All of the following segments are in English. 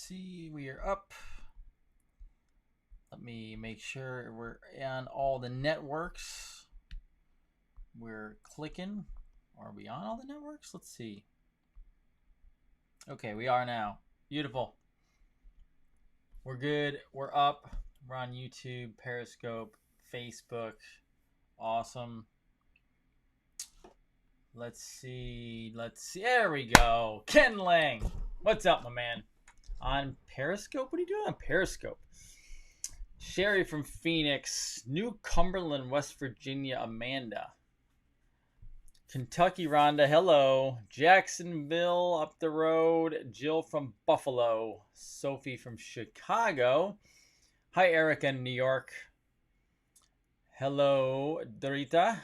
see. We are up. Let me make sure we're on all the networks. We're clicking. Are we on all the networks? Let's see. Okay, we are now. Beautiful. We're good. We're up. We're on YouTube, Periscope, Facebook. Awesome. Let's see. There we go. Ken Lang. What's up, my man? On Periscope? What are you doing on Periscope? Sherry from Phoenix. New Cumberland, West Virginia, Amanda. Kentucky, Rhonda. Hello. Jacksonville, up the road. Jill from Buffalo. Sophie from Chicago. Hi, Erica in New York. Hello, Dorita.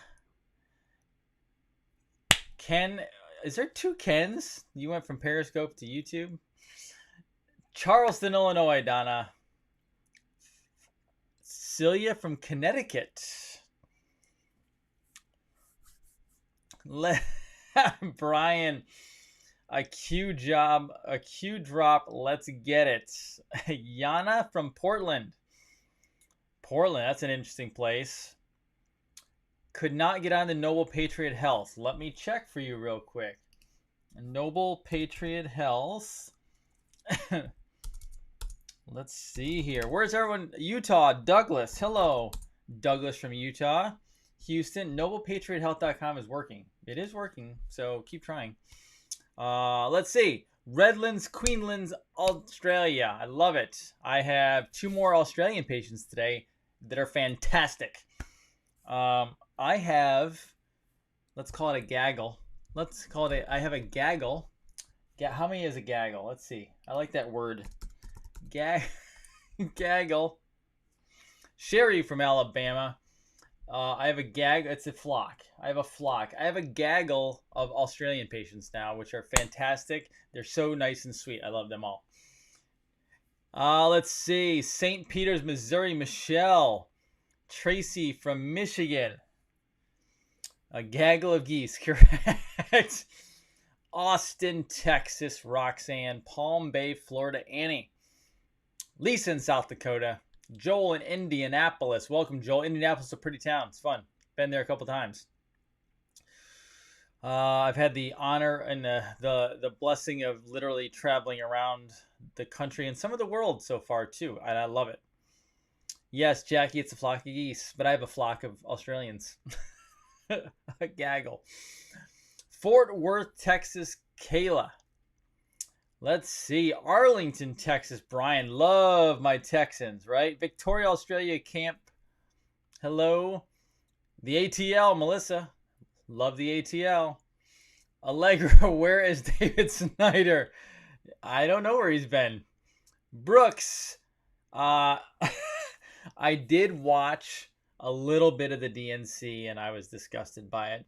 Ken, is there two Kens? You went from Periscope to YouTube? Charleston, Illinois, Donna. Celia from Connecticut. Brian, a Q job, a Q drop. Let's get it. Yana from Portland. Portland, that's an interesting place. Could not get on the Noble Patriot Health. Let me check for you real quick. Noble Patriot Health. Let's see here. Where's everyone? Utah, Douglas. Hello, Douglas from Utah. Houston, noblepatriothealth.com is working. It is working, so keep trying. Let's see. Redlands, Queensland, Australia. I love it. I have 2 more Australian patients today that are fantastic. I have, let's call it a gaggle. I have a gaggle. How many is a gaggle? Let's see. I like that word. Gaggle. Sherry from Alabama. I have a it's a flock. I have a flock. I have a gaggle of Australian patients now, which are fantastic. They're so nice and sweet. I love them all. Let's see. St. Peters, Missouri, Michelle. Tracy from Michigan. A gaggle of geese, correct. Austin, Texas, Roxanne. Palm Bay, Florida, Annie. Lisa in South Dakota. Joel in Indianapolis. Welcome, Joel. Indianapolis is a pretty town. It's fun. Been there a couple times. I've had the honor and the blessing of literally traveling around the country and some of the world so far, too. And I love it. Yes, Jackie, it's a flock of geese, but I have a flock of Australians. A gaggle. Fort Worth, Texas, Kayla. Let's see. Arlington, Texas, Brian. Love my Texans, right? Victoria, Australia, Camp. Hello. The ATL, Melissa. Love the ATL. Allegra, where is David Snyder? I don't know where he's been. Brooks. I did watch a little bit of the DNC and I was disgusted by it.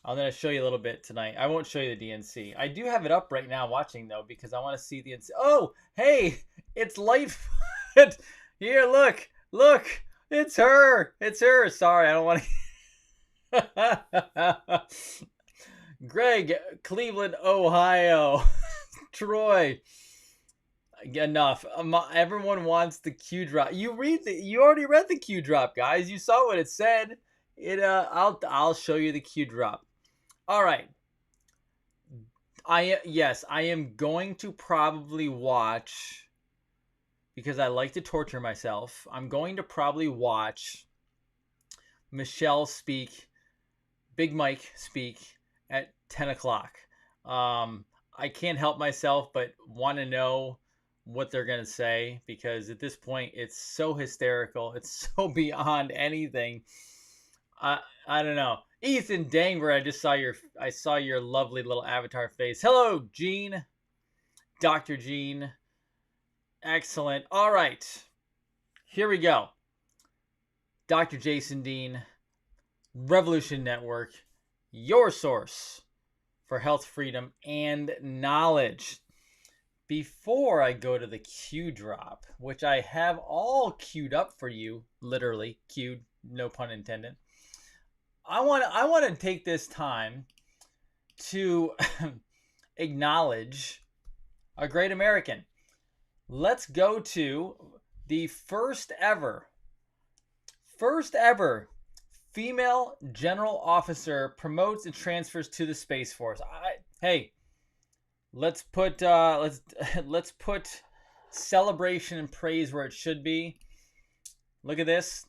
I'm going to show you a little bit tonight. I won't show you the DNC. I do have it up right now watching, though, because I want to see the DNC. Oh, hey, it's Lightfoot. Here, look. It's her. Sorry, I don't want to. Greg, Cleveland, Ohio. Troy. Enough. Everyone wants the Q drop. You already read the Q drop, guys. You saw what it said. I'll show you the Q drop. All right. I am going to probably watch, because I like to torture myself. I'm going to probably watch Michelle speak, Big Mike speak at 10 o'clock. I can't help myself but want to know what they're going to say, because at this point it's so hysterical. It's so beyond anything. I don't know. Ethan Dangver, I saw your lovely little avatar face. Hello, Gene. Dr. Gene. Excellent. All right. Here we go. Dr. Jason Dean, Revolution Network, your source for health, freedom, and knowledge. Before I go to the Q drop, which I have all queued up for you, literally queued, no pun intended. I want to take this time to acknowledge a great American. let's go to the first ever female general officer promotes and transfers to the Space Force. Hey, let's put let's put celebration and praise where it should be. Look at this.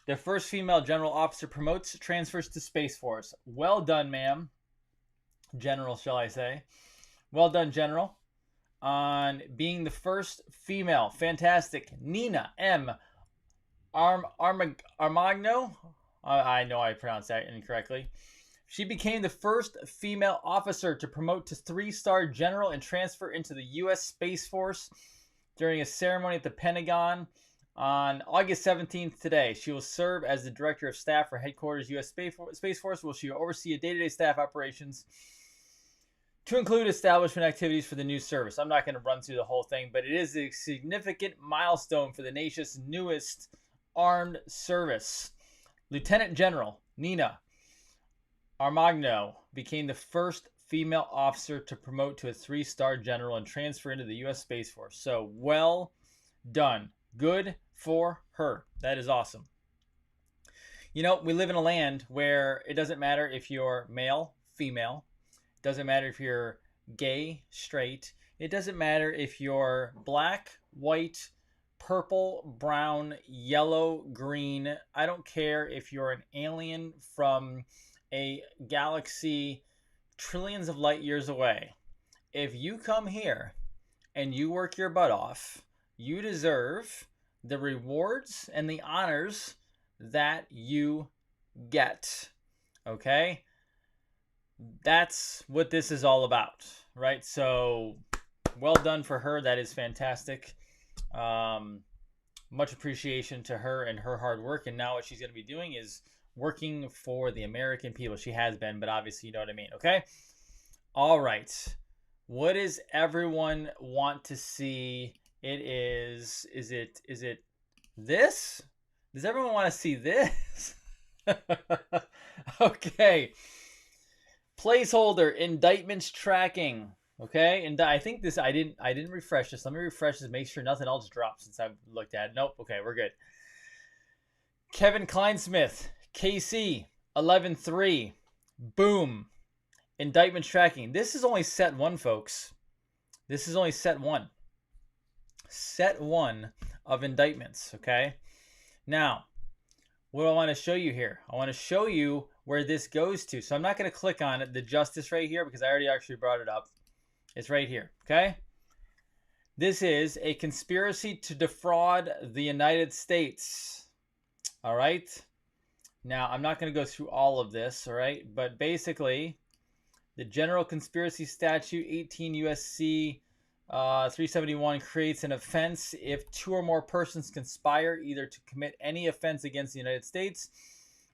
The first female general officer promotes, transfers to Space Force. Well done, ma'am. General, shall I say. Well done, General, on being the first female. Fantastic. Nina M. Armagno. I know I pronounced that incorrectly. She became the first female officer to promote to 3-star general and transfer into the U.S. Space Force during a ceremony at the Pentagon on August 17th today. She will serve as the Director of Staff for Headquarters U.S. Space Force, where she will oversee day-to-day staff operations to include establishment activities for the new service. I'm not going to run through the whole thing, but it is a significant milestone for the nation's newest armed service. Lieutenant General Nina Armagno became the first female officer to promote to a 3-star general and transfer into the U.S. Space Force. So, well done. Good for her. That is awesome. You know, we live in a land where it doesn't matter if you're male, female. It doesn't matter if you're gay, straight. It doesn't matter if you're black, white, purple, brown, yellow, green. I don't care if you're an alien from a galaxy trillions of light years away. If you come here and you work your butt off, you deserve the rewards and the honors that you get. Okay? That's what this is all about, right? So, well done for her. That is fantastic. Much appreciation to her and her hard work. And now what she's going to be doing is working for the American people. She has been, but obviously you know what I mean, okay? All right. What does everyone want to see? It is it this? Does everyone want to see this? Okay. Placeholder, indictments tracking. Okay, and I think this I didn't refresh this. Let me refresh this, make sure nothing else drops since I've looked at it. Nope. Okay, we're good. Kevin Kleinsmith, KC 11-3. Boom. Indictments tracking. This is only set 1, folks. This is only set 1. Set 1 of indictments, okay? Now, what do I want to show you here? I want to show you where this goes to. So I'm not going to click on it, the justice right here, because I already actually brought it up. It's right here, okay? This is a conspiracy to defraud the United States. All right? Now, I'm not going to go through all of this, all right? But basically, the General Conspiracy Statute 18 U.S.C. 371 creates an offense if 2 or more persons conspire either to commit any offense against the United States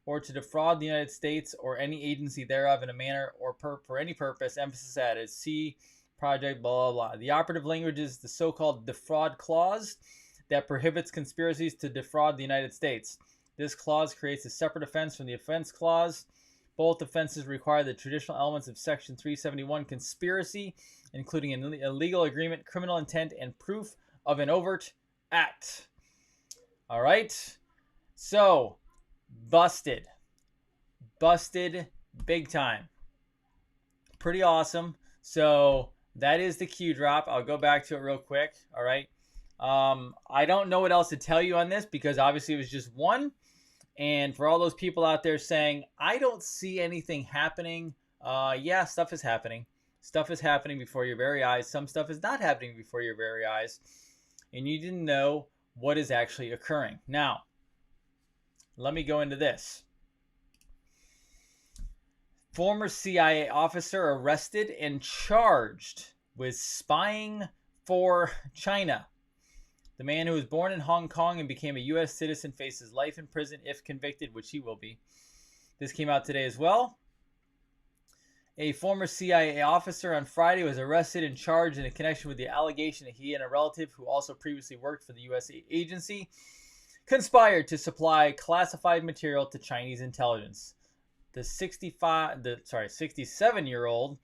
or to defraud the United States or any agency thereof in a manner or for any purpose, emphasis added, see project, blah, blah, blah. The operative language is the so-called defraud clause that prohibits conspiracies to defraud the United States. This clause creates a separate offense from the offense clause. Both offenses require the traditional elements of Section 371 conspiracy, including an illegal agreement, criminal intent, and proof of an overt act. All right? So, busted. Busted big time. Pretty awesome. So, that is the Q drop. I'll go back to it real quick. All right. I don't know what else to tell you on this because obviously it was just one. And for all those people out there saying, I don't see anything happening. Yeah, stuff is happening. Stuff is happening before your very eyes. Some stuff is not happening before your very eyes. And you didn't know what is actually occurring. Now, let me go into this. Former CIA officer arrested and charged with spying for China. The man who was born in Hong Kong and became a U.S. citizen faces life in prison if convicted, which he will be. This came out today as well. A former CIA officer on Friday was arrested and charged in connection with the allegation that he and a relative who also previously worked for the U.S. agency conspired to supply classified material to Chinese intelligence. The 67-year-old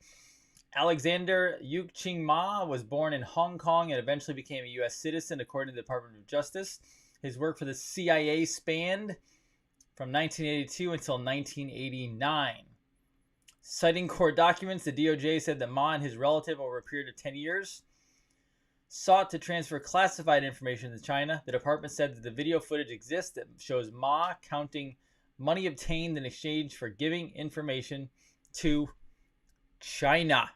Alexander Yuqing Ma was born in Hong Kong and eventually became a U.S. citizen, according to the Department of Justice. His work for the CIA spanned from 1982 until 1989. Citing court documents, the DOJ said that Ma and his relative, over a period of 10 years, sought to transfer classified information to China. The department said that the video footage exists that shows Ma counting money obtained in exchange for giving information to China.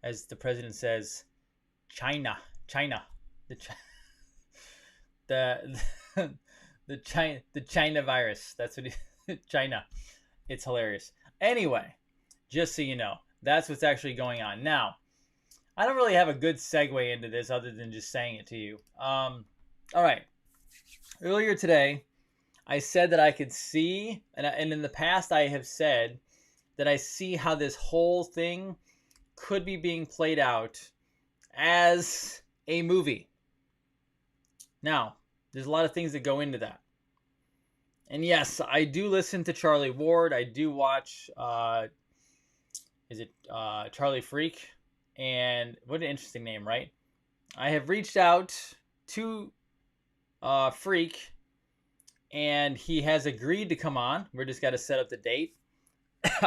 As the president says, China. The China virus. That's what China. It's hilarious. Anyway, just so you know, that's what's actually going on. Now, I don't really have a good segue into this other than just saying it to you. All right. Earlier today, I said that I could see, and in the past I have said that I see how this whole thing could be being played out as a movie. Now, there's a lot of things that go into that. And yes, I do listen to Charlie Ward. I do watch, Charlie Freak? And what an interesting name, right? I have reached out to Freak, and he has agreed to come on. We're just got to set up the date.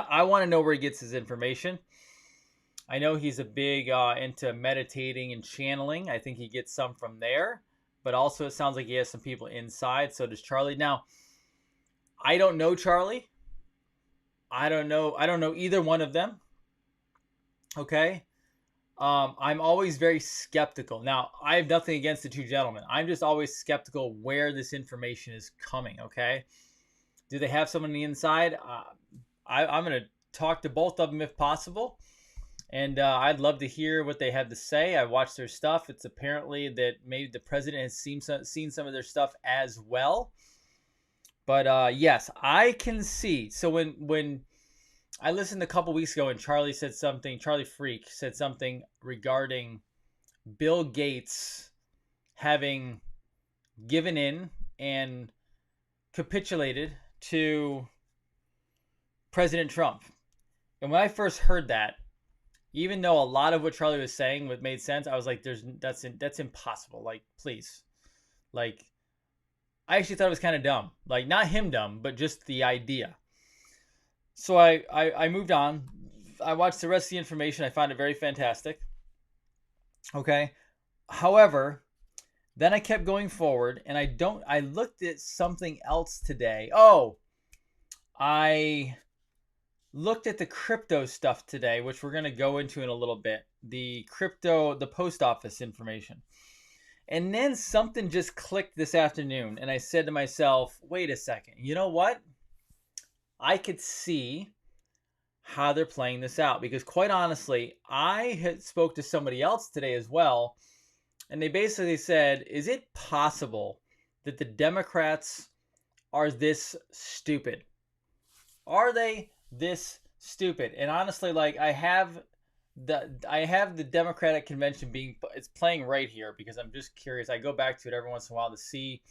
I want to know where he gets his information. I know he's a big into meditating and channeling. I think he gets some from there. But also it sounds like he has some people inside. So does Charlie. Now, I don't know Charlie. I don't know either one of them. Okay? I'm always very skeptical. Now, I have nothing against the two gentlemen. I'm just always skeptical where this information is coming, okay? Do they have someone on the inside? I'm going to talk to both of them if possible. And I'd love to hear what they have to say. I watched their stuff. It's apparently that maybe the president has seen some of their stuff as well. But yes, I can see. So when I listened a couple weeks ago and Charlie Freak said something regarding Bill Gates having given in and capitulated to President Trump. And when I first heard that, even though a lot of what Charlie was saying made sense, I was like, that's impossible. Like, please. Like, I actually thought it was kind of dumb. Like, not him dumb, but just the idea. So I moved on. I watched the rest of the information. I found it very fantastic. Okay. However, then I kept going forward, and I looked at something else today. Oh, I looked at the crypto stuff today, which we're going to go into in a little bit. The post office information. And then something just clicked this afternoon, and I said to myself, wait a second. You know what? I could see how they're playing this out, because quite honestly, I had spoke to somebody else today as well, and they basically said, is it possible that the Democrats are this stupid? Are they this stupid? And honestly, like, I have the Democratic convention it's playing right here because I'm just curious. I go back to it every once in a while to see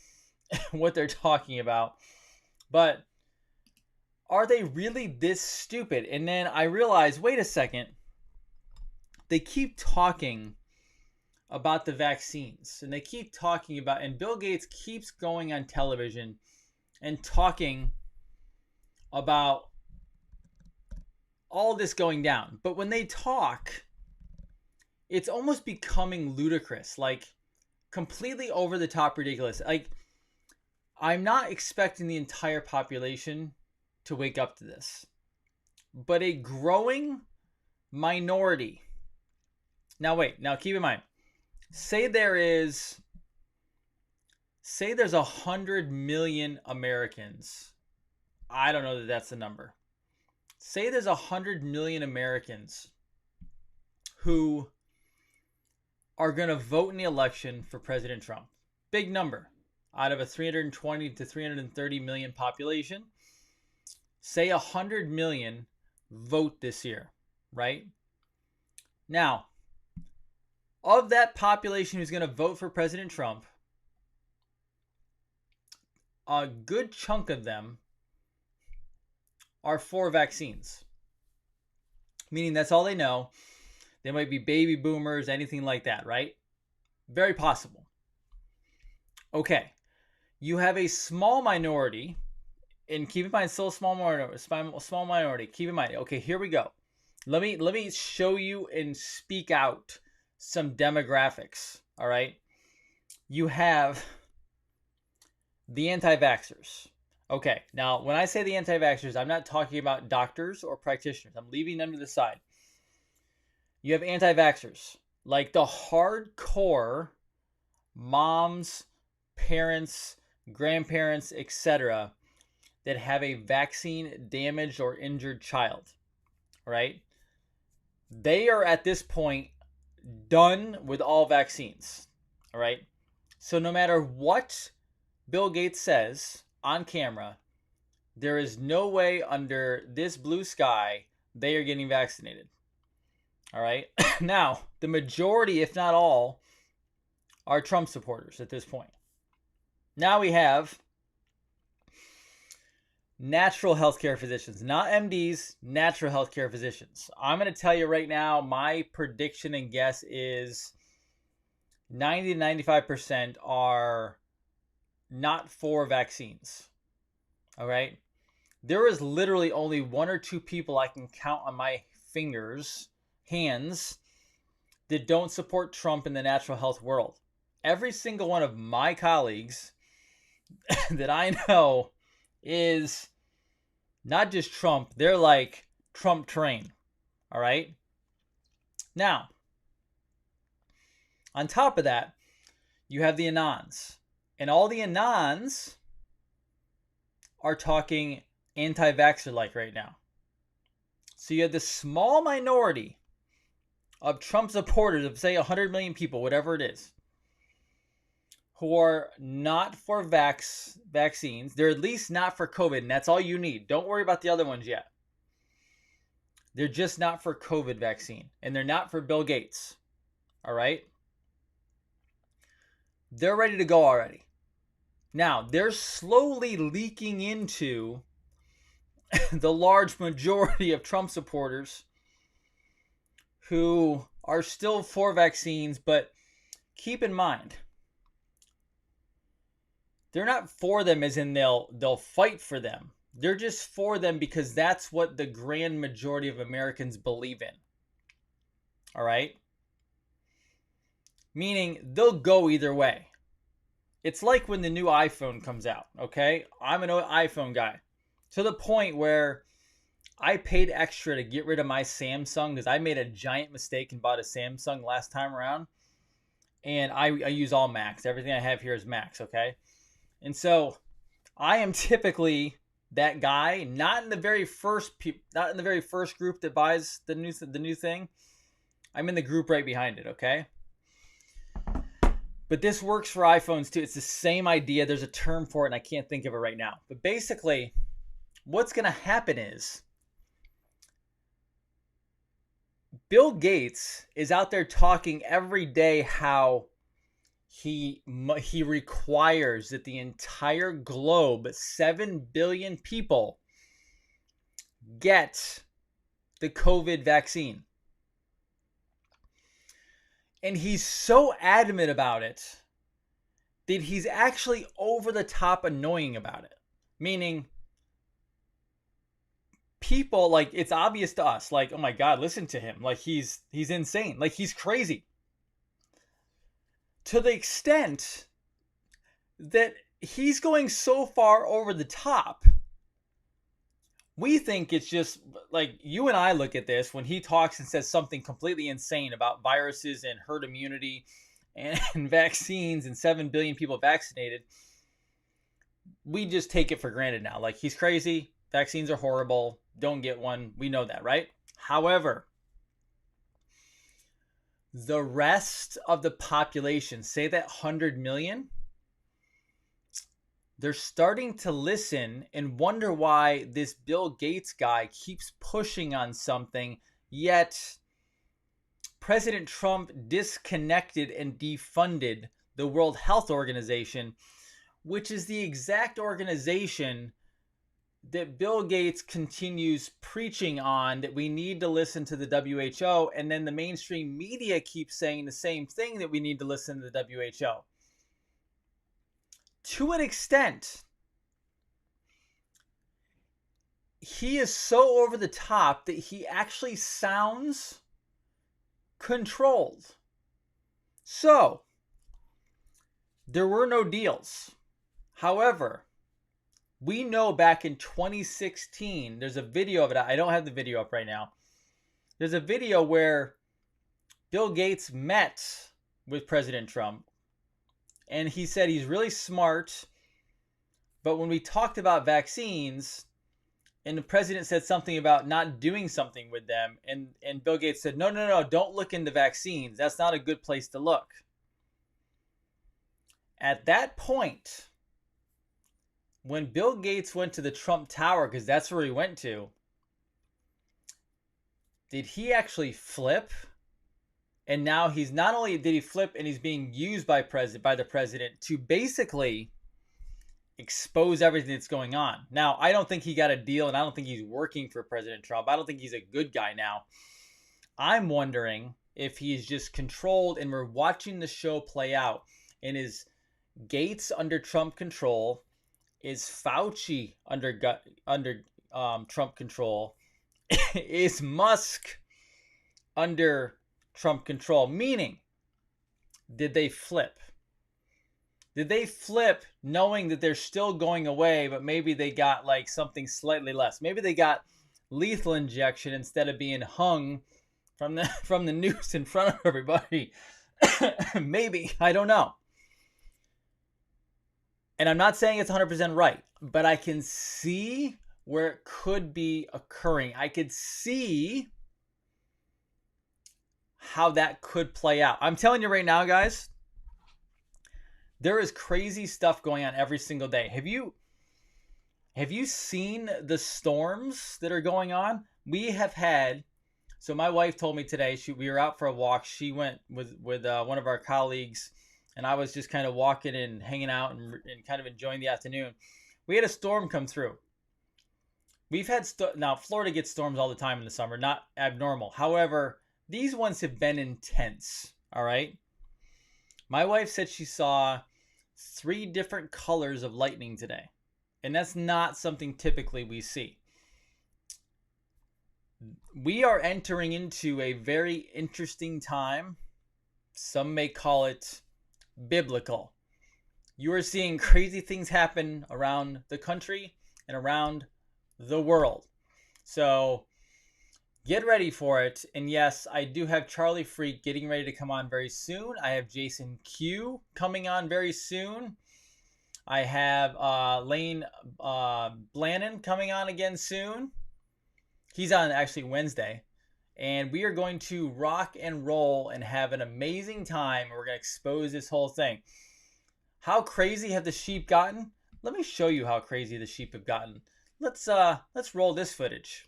what they're talking about. But are they really this stupid? And then I realized, wait a second. They keep talking about the vaccines, and they keep talking about, and Bill Gates keeps going on television and talking about all this going down. But when they talk, it's almost becoming ludicrous, like completely over the top ridiculous. Like, I'm not expecting the entire population to wake up to this, but a growing minority. Now keep in mind, say there's 100 million Americans. I don't know that that's the number. Say there's 100 million Americans who are going to vote in the election for President Trump. Big number. Out of a 320 to 330 million population, say 100 million vote this year, right? Now, of that population who's going to vote for President Trump, a good chunk of them are for vaccines. meaning that's all they know. They might be baby boomers, anything like that, right? Very possible. Okay, you have a small minority, and keep in mind, still a small minority. Keep in mind. Okay, here we go. Let me show you and speak out some demographics. All right, you have the anti-vaxxers. Okay, now when I say the anti-vaxxers, I'm not talking about doctors or practitioners. I'm leaving them to the side. You have anti-vaxxers, like the hardcore moms, parents, grandparents, etc., that have a vaccine damaged or injured child, right? They are at this point done with all vaccines, all right? So no matter what Bill Gates says on camera, there is no way under this blue sky they are getting vaccinated. All right. Now, the majority, if not all, are Trump supporters at this point. Now we have natural healthcare physicians, not MDs, natural healthcare physicians. I'm going to tell you right now, my prediction and guess is 90 to 95% are not for vaccines. All right. There is literally only one or two people I can count on my hands that don't support Trump in the natural health world. Every single one of my colleagues that I know is not just Trump, they're like Trump train. All right. Now, on top of that, you have the Anons. And all the Anons are talking anti-vaxxer like right now. So you have this small minority of Trump supporters of, say, 100 million people, whatever it is, who are not for vaccines. They're at least not for COVID, and that's all you need. Don't worry about the other ones yet. They're just not for COVID vaccine, and they're not for Bill Gates. All right? They're ready to go already. Now, they're slowly leaking into the large majority of Trump supporters who are still for vaccines, but keep in mind, they're not for them as in they'll fight for them. They're just for them because that's what the grand majority of Americans believe in. All right? Meaning they'll go either way. It's like when the new iPhone comes out, okay? I'm an iPhone guy. To the point where I paid extra to get rid of my Samsung because I made a giant mistake and bought a Samsung last time around. And I use all Macs. Everything I have here is Macs, okay? And so I am typically that guy, not in the very first group that buys the new thing. I'm in the group right behind it, okay? But this works for iPhones too. It's the same idea. There's a term for it and I can't think of it right now. But basically, what's going to happen is Bill Gates is out there talking every day how he requires that the entire globe, 7 billion people, get the COVID vaccine. And he's so adamant about it that he's actually over the top annoying about it. Meaning, people, like, it's obvious to us, like, oh my God, listen to him. Like, he's insane. Like, he's crazy. To the extent that he's going so far over the top, we think it's just like you and I look at this when he talks and says something completely insane about viruses and herd immunity and vaccines and 7 billion people vaccinated. We just take it for granted now. Like, he's crazy. Vaccines are horrible. Don't get one. We know that, right? However, the rest of the population, say that 100 million, they're starting to listen and wonder why this Bill Gates guy keeps pushing on something, yet President Trump disconnected and defunded the World Health Organization, which is the exact organization that Bill Gates continues preaching on that we need to listen to the WHO, and then the mainstream media keeps saying the same thing, that we need to listen to the WHO. To an extent, he is so over the top that he actually sounds controlled. So, there were no deals. However, we know back in 2016, there's a video of it. I don't have the video up right now. There's a video where Bill Gates met with President Trump, and he said he's really smart, but when we talked about vaccines, and the president said something about not doing something with them, and Bill Gates said, no, don't look into vaccines. That's not a good place to look. At that point, when Bill Gates went to the Trump Tower, because that's where he went to, did he actually flip? And now he's not only did he flip, and he's being used by the president to basically expose everything that's going on. Now, I don't think he got a deal, and I don't think he's working for President Trump. I don't think he's a good guy now. I'm wondering if he's just controlled, and we're watching the show play out. And is Gates under Trump control? Is Fauci under Trump control? Is Musk under Trump control? Meaning, did they flip? Did they flip knowing that they're still going away, but maybe they got like something slightly less? Maybe they got lethal injection instead of being hung from the noose in front of everybody. Maybe, I don't know. And I'm not saying it's 100% right, but I can see where it could be occurring. I could see how that could play out. I'm telling you right now, guys, there is crazy stuff going on every single day. Have you seen the storms that are going on? We have had, so my wife told me today, we were out for a walk. She went with one of our colleagues, and I was just kind of walking and hanging out and kind of enjoying the afternoon. We had a storm come through. We've had, now Florida gets storms all the time in the summer, not abnormal. However, these ones have been intense, all right? My wife said she saw 3 different colors of lightning today, and that's not something typically we see. We are entering into a very interesting time. Some may call it biblical. You are seeing crazy things happen around the country and around the world. So get ready for it. And yes, I do have Charlie Freak getting ready to come on very soon. I have Jason Q coming on very soon. I have Lane Blannon coming on again soon. He's on actually Wednesday. And we are going to rock and roll and have an amazing time. We're going to expose this whole thing. How crazy have the sheep gotten? Let me show you how crazy the sheep have gotten. Let's roll this footage.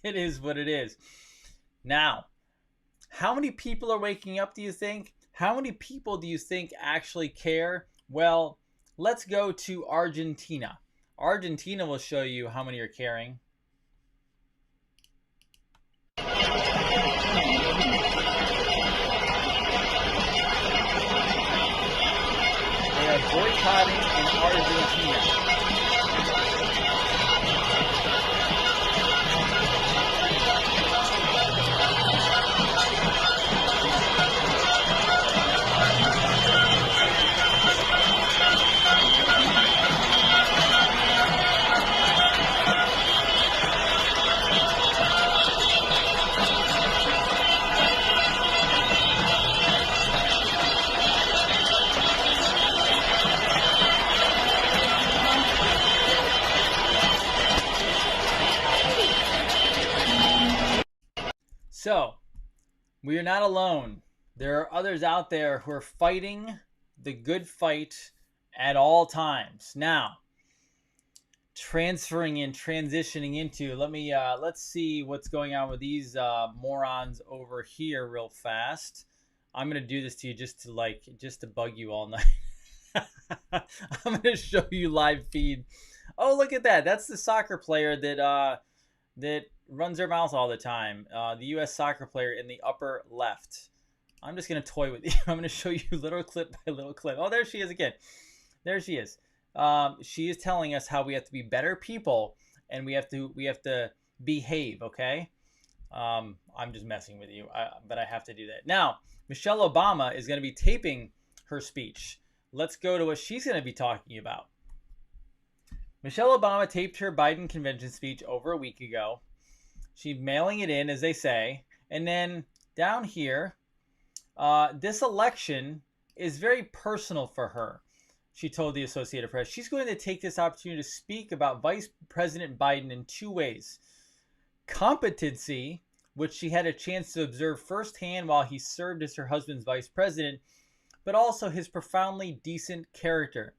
It is what it is. Now, how many people are waking up, do you think? How many people do you think actually care? Well, let's go to Argentina. Argentina will show you how many are carrying. They are boycotting in Argentina. So, we are not alone. There are others out there who are fighting the good fight at all times. Now, transitioning into, let's see what's going on with these morons over here real fast. I'm gonna do this to you just to bug you all night. I'm gonna show you live feed. Oh, look at that! That's the soccer player that runs their mouth all the time. The U.S. soccer player in the upper left. I'm just going to toy with you. I'm going to show you little clip by little clip. Oh, there she is again. There she is. She is telling us how we have to be better people and we have to behave, okay? I'm just messing with you, but I have to do that. Now, Michelle Obama is going to be taping her speech. Let's go to what she's going to be talking about. Michelle Obama taped her Biden convention speech over a week ago. She's mailing it in, as they say. And then down here, this election is very personal for her, she told the Associated Press. She's going to take this opportunity to speak about Vice President Biden in two ways. Competency, which she had a chance to observe firsthand while he served as her husband's vice president, but also his profoundly decent character.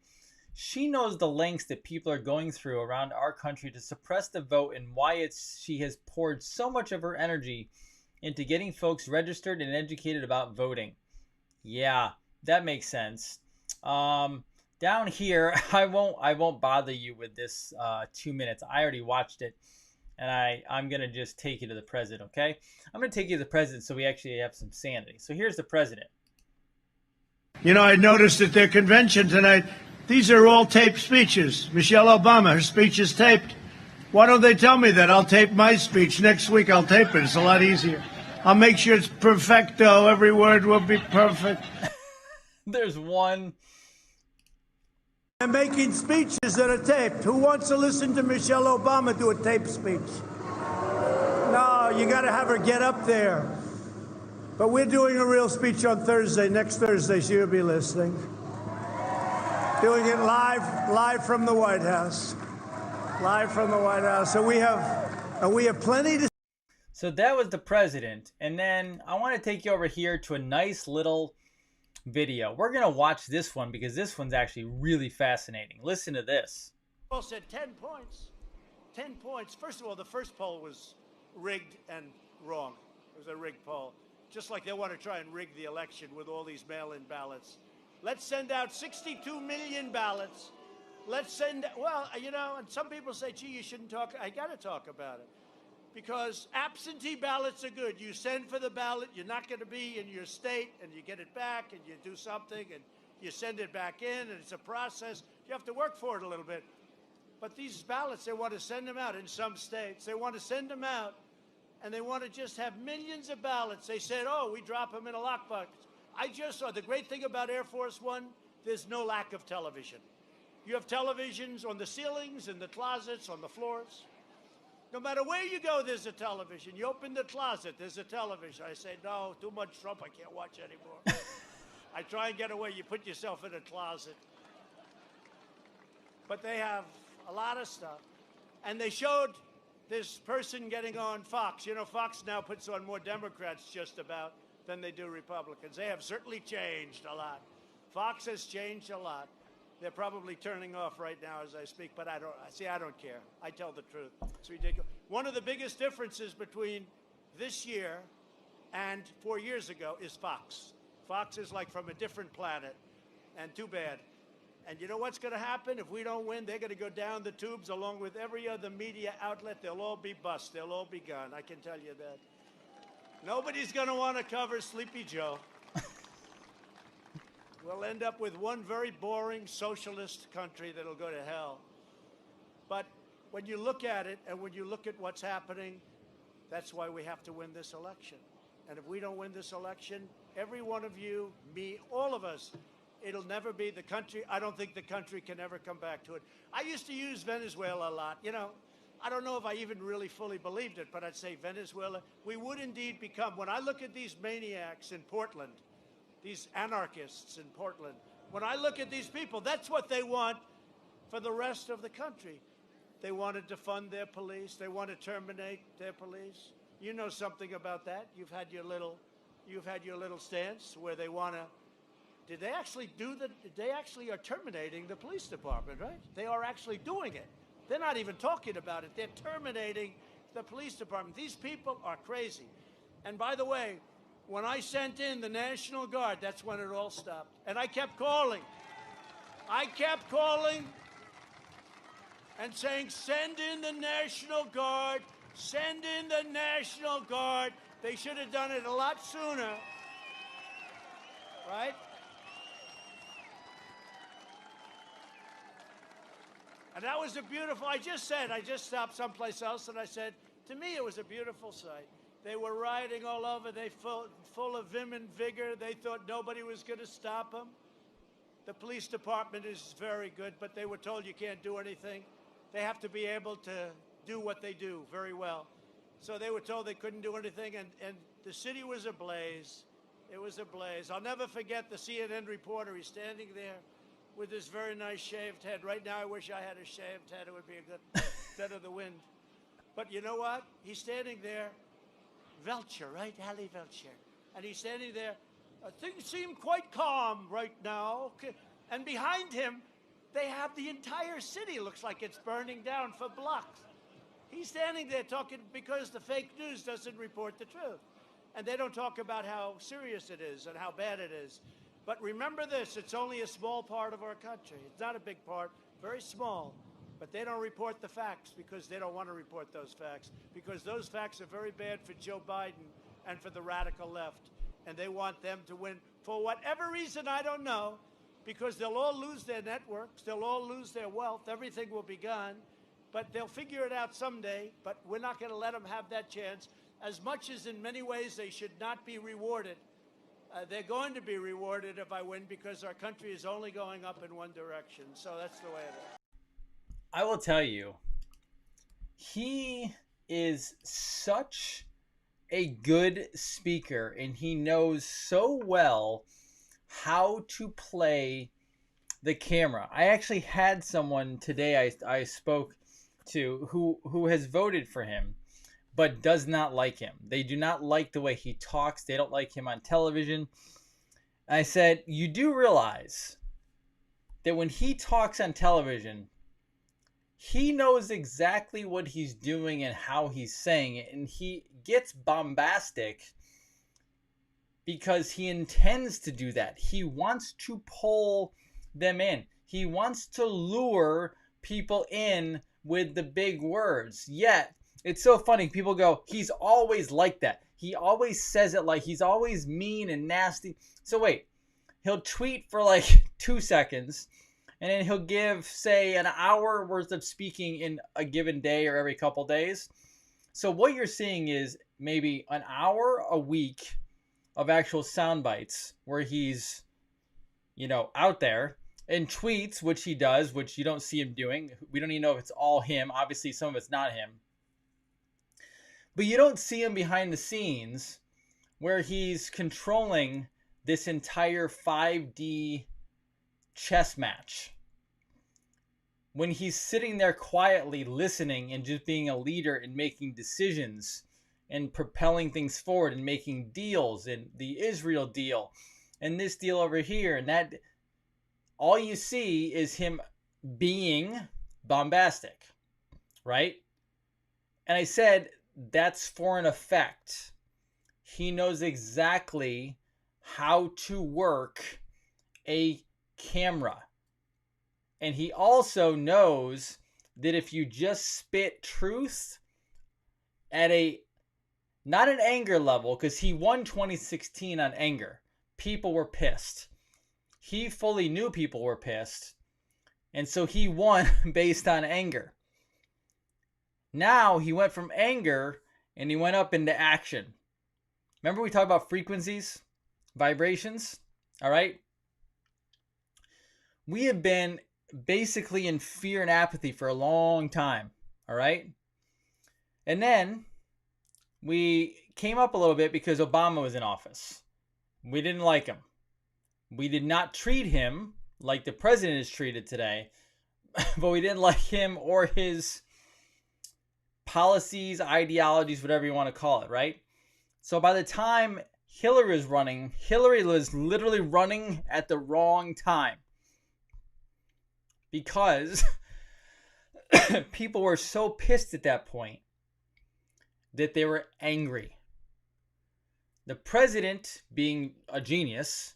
She knows the lengths that people are going through around our country to suppress the vote and why she has poured so much of her energy into getting folks registered and educated about voting. Yeah, that makes sense. Down here, I won't bother you with this 2 minutes. I already watched it, and I'm going to just take you to the president, okay? I'm going to take you to the president so we actually have some sanity. So here's the president. You know, I noticed at their convention tonight, these are all taped speeches. Michelle Obama, her speech is taped. Why don't they tell me that? I'll tape my speech. Next week I'll tape it. It's a lot easier. I'll make sure it's perfecto. Every word will be perfect. There's one. They're making speeches that are taped. Who wants to listen to Michelle Obama do a taped speech? No, you got to have her get up there. But we're doing a real speech on Thursday. Next Thursday, she'll be listening. Doing it live from the White House. Live from the White House. So we have plenty to. So that was the president. And then I want to take you over here to a nice little video. We're going to watch this one because this one's actually really fascinating. Listen to this. Well said, 10 points. 10 points. First of all, the first poll was rigged and wrong. It was a rigged poll. Just like they want to try and rig the election with all these mail-in ballots. Let's send out 62 million ballots. Let's send, well, you know, and some people say, gee, you shouldn't talk. I got to talk about it. Because absentee ballots are good. You send for the ballot, you're not going to be in your state, and you get it back, and you do something, and you send it back in, and it's a process. You have to work for it a little bit. But these ballots, they want to send them out in some states. They want to send them out, and they want to just have millions of ballots. They said, oh, we drop them in a lockbox. I just saw the great thing about Air Force One, there's no lack of television. You have televisions on the ceilings, in the closets, on the floors. No matter where you go, there's a television. You open the closet, there's a television. I say, no, too much Trump, I can't watch anymore. I try and get away. You put yourself in a closet. But they have a lot of stuff. And they showed this person getting on Fox. You know, Fox now puts on more Democrats just about than they do Republicans. They have certainly changed a lot. Fox has changed a lot. They're probably turning off right now as I speak, but I don't care. I tell the truth. It's ridiculous. One of the biggest differences between this year and 4 years ago is Fox. Fox is like from a different planet, and too bad. And you know what's going to happen? If we don't win, they're going to go down the tubes along with every other media outlet. They'll all be bust. They'll all be gone. I can tell you that. Nobody's going to want to cover Sleepy Joe. We'll end up with one very boring socialist country that'll go to hell. But when you look at it and when you look at what's happening, that's why we have to win this election. And if we don't win this election, every one of you, me, all of us, it'll never be the country. I don't think the country can ever come back to it. I used to use Venezuela a lot. You know, I don't know if I even really fully believed it, but I'd say Venezuela, we would indeed become, when I look at these maniacs in Portland, these anarchists in Portland, when I look at these people, that's what they want for the rest of the country. They want to defund their police. They want to terminate their police. You know something about that. You've had your little stance where they want to. Did they actually do that? They actually are terminating the police department, right? They are actually doing it. They're not even talking about it. They're terminating the police department. These people are crazy. And by the way, when I sent in the National Guard, that's when it all stopped. And I kept calling. And saying, send in the National Guard, send in the National Guard. They should have done it a lot sooner, right? And that was a beautiful, I just stopped someplace else and I said, to me it was a beautiful sight. They were riding all over, they full of vim and vigor. They thought nobody was going to stop them. The police department is very good, but they were told you can't do anything. They have to be able to do what they do very well. So they were told they couldn't do anything, and the city was ablaze. It was ablaze. I'll never forget the CNN reporter. He's standing there with this very nice shaved head. Right now, I wish I had a shaved head. It would be a good instead of the wind. But you know what? He's standing there. Velcher, right? Hallie Velcher. And he's standing there. Things seem quite calm right now. And behind him, they have the entire city. Looks like it's burning down for blocks. He's standing there talking because the fake news doesn't report the truth. And they don't talk about how serious it is and how bad it is. But remember this, it's only a small part of our country. It's not a big part, very small. But they don't report the facts because they don't want to report those facts, because those facts are very bad for Joe Biden and for the radical left. And they want them to win for whatever reason, I don't know, because they'll all lose their networks, they'll all lose their wealth, everything will be gone. But they'll figure it out someday, but we're not going to let them have that chance. As much as in many ways they should not be rewarded, they're going to be rewarded if I win, because our country is only going up in one direction. So that's the way it is. I will tell you, he is such a good speaker, and he knows so well how to play the camera. I actually had someone today I spoke to who has voted for him but does not like him. They do not like the way he talks. They don't like him on television. I said, you do realize that when he talks on television, he knows exactly what he's doing and how he's saying it, and he gets bombastic because he intends to do that. He wants to pull them in. He wants to lure people in with the big words. Yet, it's so funny. People go, he's always like that. He always says it like he's always mean and nasty. So wait, he'll tweet for like 2 seconds, and then he'll give, say, an hour worth of speaking in a given day or every couple days. So what you're seeing is maybe an hour a week of actual sound bites where he's, out there, and tweets, which he does, which you don't see him doing. We don't even know if it's all him. Obviously, some of it's not him. But you don't see him behind the scenes where he's controlling this entire 5D chess match. When he's sitting there quietly listening and just being a leader and making decisions and propelling things forward and making deals, and the Israel deal and this deal over here and that, all you see is him being bombastic, right? And I said, that's for an effect. He knows exactly how to work a camera. And he also knows that if you just spit truth at a, not an anger level, because he won 2016 on anger. People were pissed. He fully knew people were pissed. And so he won based on anger. Now he went from anger and he went up into action. Remember we talked about frequencies, vibrations? All right. We have been basically in fear and apathy for a long time. All right. And then we came up a little bit because Obama was in office. We didn't like him. We did not treat him like the president is treated today, but we didn't like him or his policies, ideologies, whatever you want to call it, right? So by the time Hillary was running, Hillary was literally running at the wrong time because people were so pissed at that point that they were angry. The president, being a genius,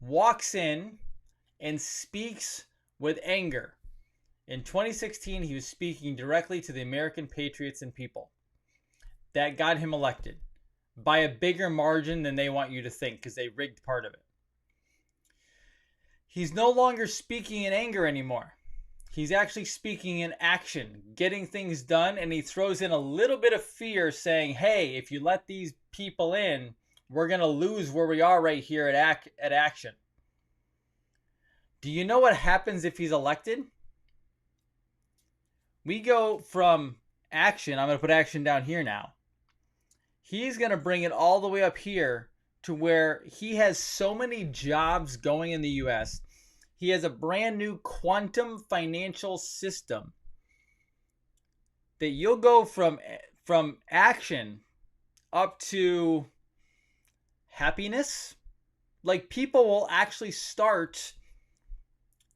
walks in and speaks with anger. In 2016, he was speaking directly to the American patriots and people. That got him elected by a bigger margin than they want you to think because they rigged part of it. He's no longer speaking in anger anymore. He's actually speaking in action, getting things done, and he throws in a little bit of fear saying, hey, if you let these people in, we're going to lose where we are right here at action. Do you know what happens if he's elected? We go from action, I'm going to put action down here now. He's going to bring it all the way up here to where he has so many jobs going in the U.S. He has a brand new quantum financial system that you'll go from action up to happiness. Like people will actually start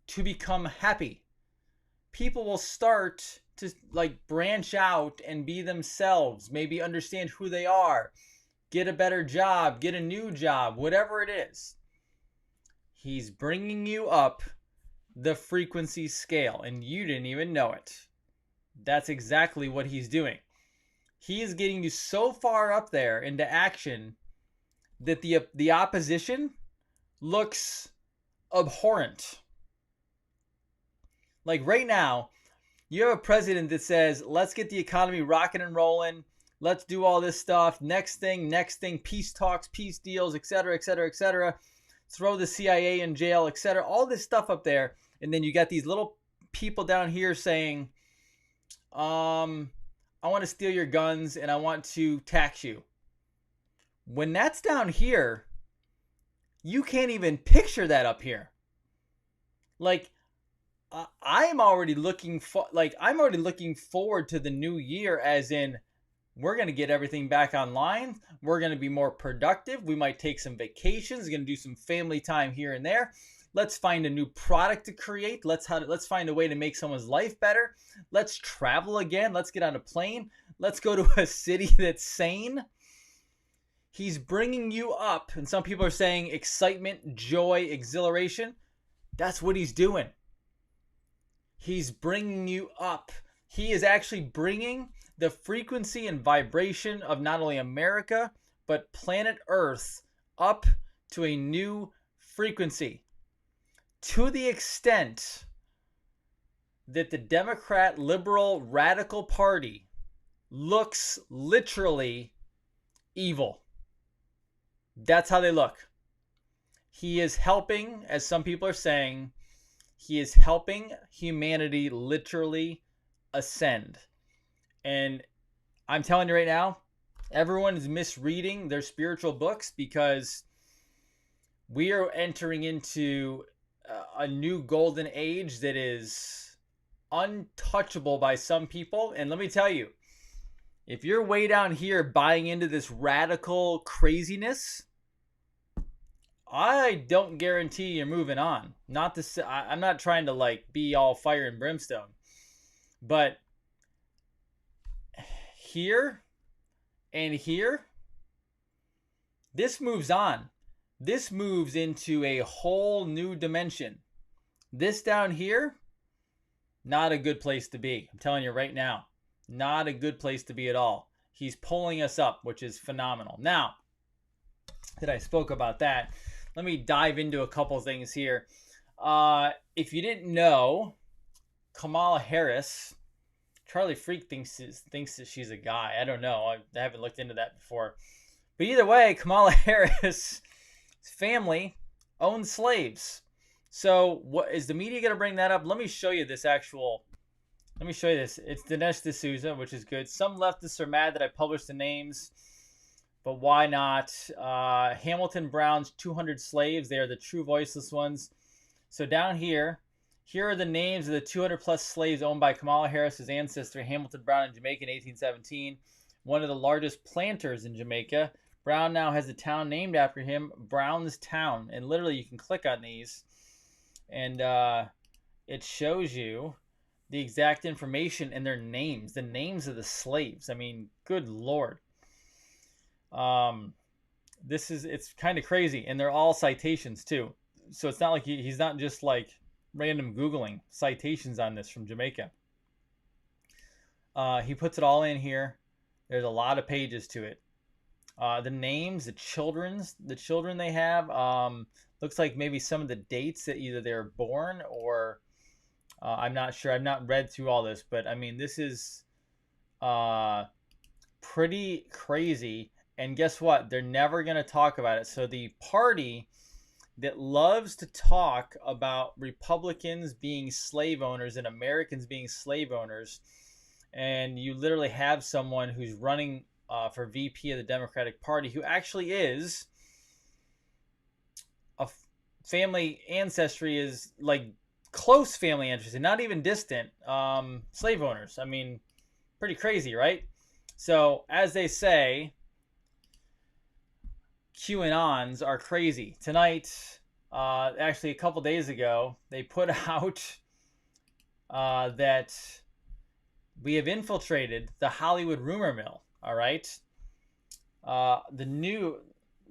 to become happy. People will start to like branch out and be themselves, maybe understand who they are, get a better job, get a new job, whatever it is. He's bringing you up the frequency scale and you didn't even know it. That's exactly what he's doing. He is getting you so far up there into action that the opposition looks abhorrent. Like right now, you have a president that says, let's get the economy rocking and rolling. Let's do all this stuff. Next thing, peace talks, peace deals, etc., etc., etc. Throw the CIA in jail, etc. All this stuff up there. And then you got these little people down here saying, I want to steal your guns and I want to tax you. When that's down here, you can't even picture that up here. Like, I'm already looking forward to the new year, as in we're going to get everything back online. We're going to be more productive. We might take some vacations, going to do some family time here and there. Let's find a new product to create. Let's find a way to make someone's life better. Let's travel again. Let's get on a plane. Let's go to a city that's sane. He's bringing you up. And some people are saying excitement, joy, exhilaration. That's what he's doing. He's bringing you up. He is actually bringing the frequency and vibration of not only America, but planet Earth up to a new frequency. To the extent that the Democrat, liberal, radical party looks literally evil. That's how they look. He is helping, as some people are saying, he is helping humanity literally ascend. And I'm telling you right now, everyone is misreading their spiritual books because we are entering into a new golden age that is untouchable by some people. And let me tell you, if you're way down here buying into this radical craziness, I don't guarantee you're moving on. I'm not trying to like be all fire and brimstone, but here and here, this moves on. This moves into a whole new dimension. This down here Not a good place to be. I'm telling you right now. Not a good place to be at all. He's pulling us up, which is phenomenal. Now, that I spoke about that, let me dive into a couple things here. If you didn't know, Kamala Harris, Charlie Freak thinks that she's a guy. I don't know. I haven't looked into that before. But either way, Kamala Harris' family owned slaves. So what is the media going to bring that up? Let me show you this actual. Let me show you this. It's Dinesh D'Souza, which is good. Some leftists are mad that I published the names, but why not? Hamilton Brown's 200 slaves. They are the true voiceless ones. So down here are the names of the 200 plus slaves owned by Kamala Harris's ancestor, Hamilton Brown, in Jamaica in 1817. One of the largest planters in Jamaica. Brown now has a town named after him, Brownstown. And literally you can click on these and it shows you the exact information and their names, the names of the slaves. I mean, good Lord. It's kind of crazy, and they're all citations too. So it's not like he's not just like random Googling citations on this from Jamaica. He puts it all in here. There's a lot of pages to it. The names, the children they have. Looks like maybe some of the dates that either they're born or I'm not sure. I've not read through all this, but I mean, this is pretty crazy. And guess what? They're never going to talk about it. So the party that loves to talk about Republicans being slave owners and Americans being slave owners, and you literally have someone who's running for VP of the Democratic Party who actually is a family ancestry, is like close family ancestry, not even distant, slave owners. I mean, pretty crazy, right? So as they say, QAnons are crazy. Tonight, actually a couple days ago, they put out that we have infiltrated the Hollywood rumor mill. All right.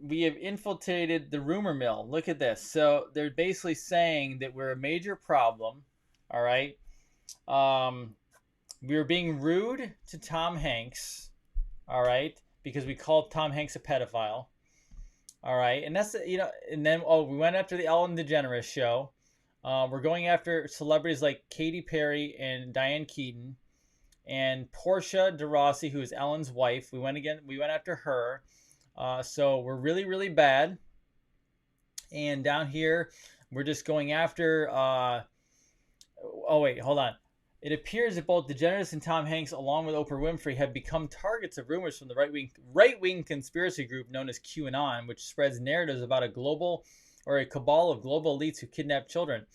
We have infiltrated the rumor mill. Look at this. So they're basically saying that we're a major problem. All right. We were being rude to Tom Hanks. All right. Because we called Tom Hanks a pedophile. All right. And that's, and then, we went after the Ellen DeGeneres show. We're going after celebrities like Katy Perry and Diane Keaton and Portia de Rossi, who is Ellen's wife. We went after her. So we're really, really bad. And down here, we're just going after, wait, hold on. It appears that both DeGeneres and Tom Hanks, along with Oprah Winfrey, have become targets of rumors from the right-wing conspiracy group known as QAnon, which spreads narratives about a cabal of global elites who kidnap children,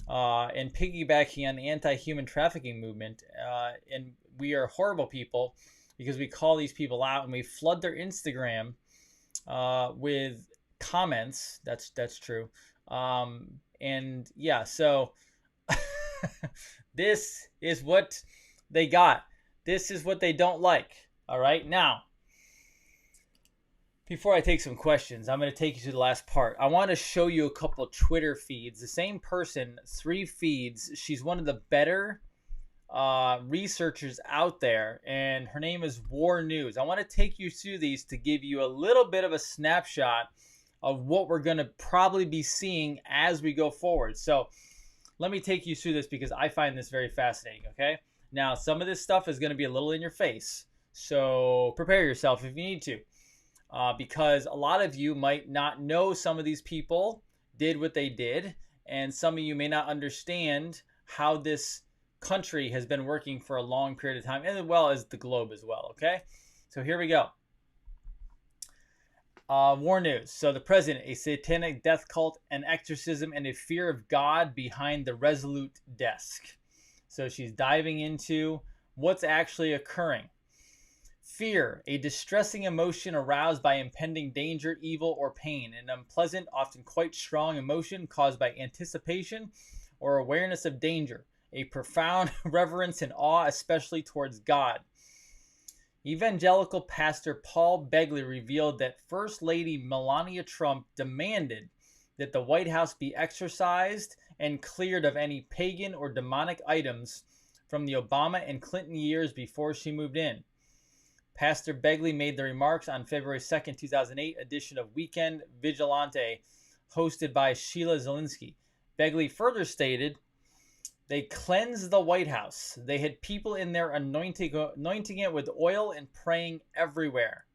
and piggybacking on the anti-human trafficking movement. And we are horrible people because we call these people out and we flood their Instagram with comments. That's true. And yeah, so this is what they got. This is what they don't like. All right. Now, before I take some questions, I'm going to take you to the last part. I want to show you a couple Twitter feeds. The same person, 3 feeds. She's one of the better researchers out there, and her name is War News. I want to take you through these to give you a little bit of a snapshot of what we're going to probably be seeing as we go forward. So let me take you through this because I find this very fascinating, okay? Now, some of this stuff is going to be a little in your face, so prepare yourself if you need to, because a lot of you might not know some of these people did what they did, and some of you may not understand how this country has been working for a long period of time, as well as the globe as well, okay? So here we go. War News. So the president, a satanic death cult, an exorcism, and a fear of God behind the Resolute desk. So she's diving into what's actually occurring. Fear, a distressing emotion aroused by impending danger, evil, or pain. An unpleasant, often quite strong emotion caused by anticipation or awareness of danger. A profound reverence and awe, especially towards God. Evangelical pastor Paul Begley revealed that First Lady Melania Trump demanded that the White House be exorcised and cleared of any pagan or demonic items from the Obama and Clinton years before she moved in. Pastor Begley made the remarks on February 2nd, 2008 edition of Weekend Vigilante, hosted by Sheila Zielinski. Begley further stated, they cleansed the White House. They had people in there anointing it with oil and praying everywhere.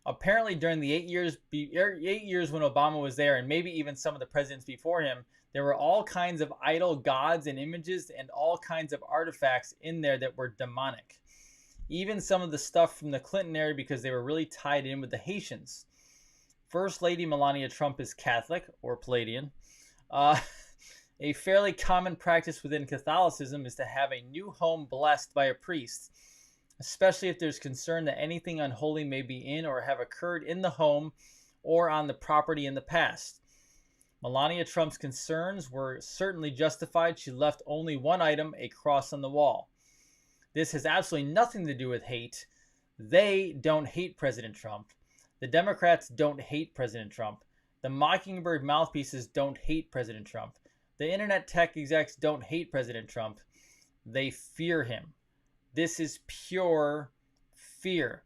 Apparently, during the 8 years when Obama was there, and maybe even some of the presidents before him, there were all kinds of idol gods and images and all kinds of artifacts in there that were demonic. Even some of the stuff from the Clinton era, because they were really tied in with the Haitians. First Lady Melania Trump is Catholic, or Palladian. A fairly common practice within Catholicism is to have a new home blessed by a priest, especially if there's concern that anything unholy may be in or have occurred in the home or on the property in the past. Melania Trump's concerns were certainly justified. She left only one item, a cross on the wall. This has absolutely nothing to do with hate. They don't hate President Trump. The Democrats don't hate President Trump. The Mockingbird mouthpieces don't hate President Trump. The internet tech execs don't hate President Trump. They fear him. This is pure fear.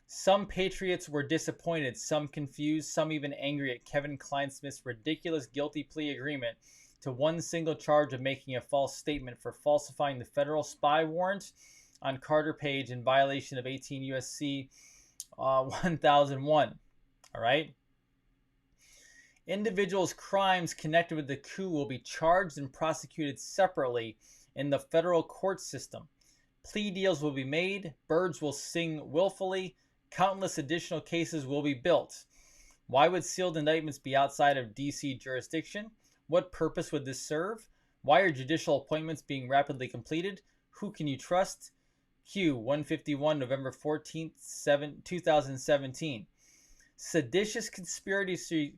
Some patriots were disappointed, some confused, some even angry at Kevin Kleinsmith's ridiculous guilty plea agreement to one single charge of making a false statement for falsifying the federal spy warrant on Carter Page in violation of 18 U.S.C. 1001. All right? Individuals' crimes connected with the coup will be charged and prosecuted separately in the federal court system. Plea deals will be made, birds will sing willfully, countless additional cases will be built. Why would sealed indictments be outside of D.C. jurisdiction? What purpose would this serve? Why are judicial appointments being rapidly completed? Who can you trust? Q 151, November 14th, 2017. Seditious conspiracy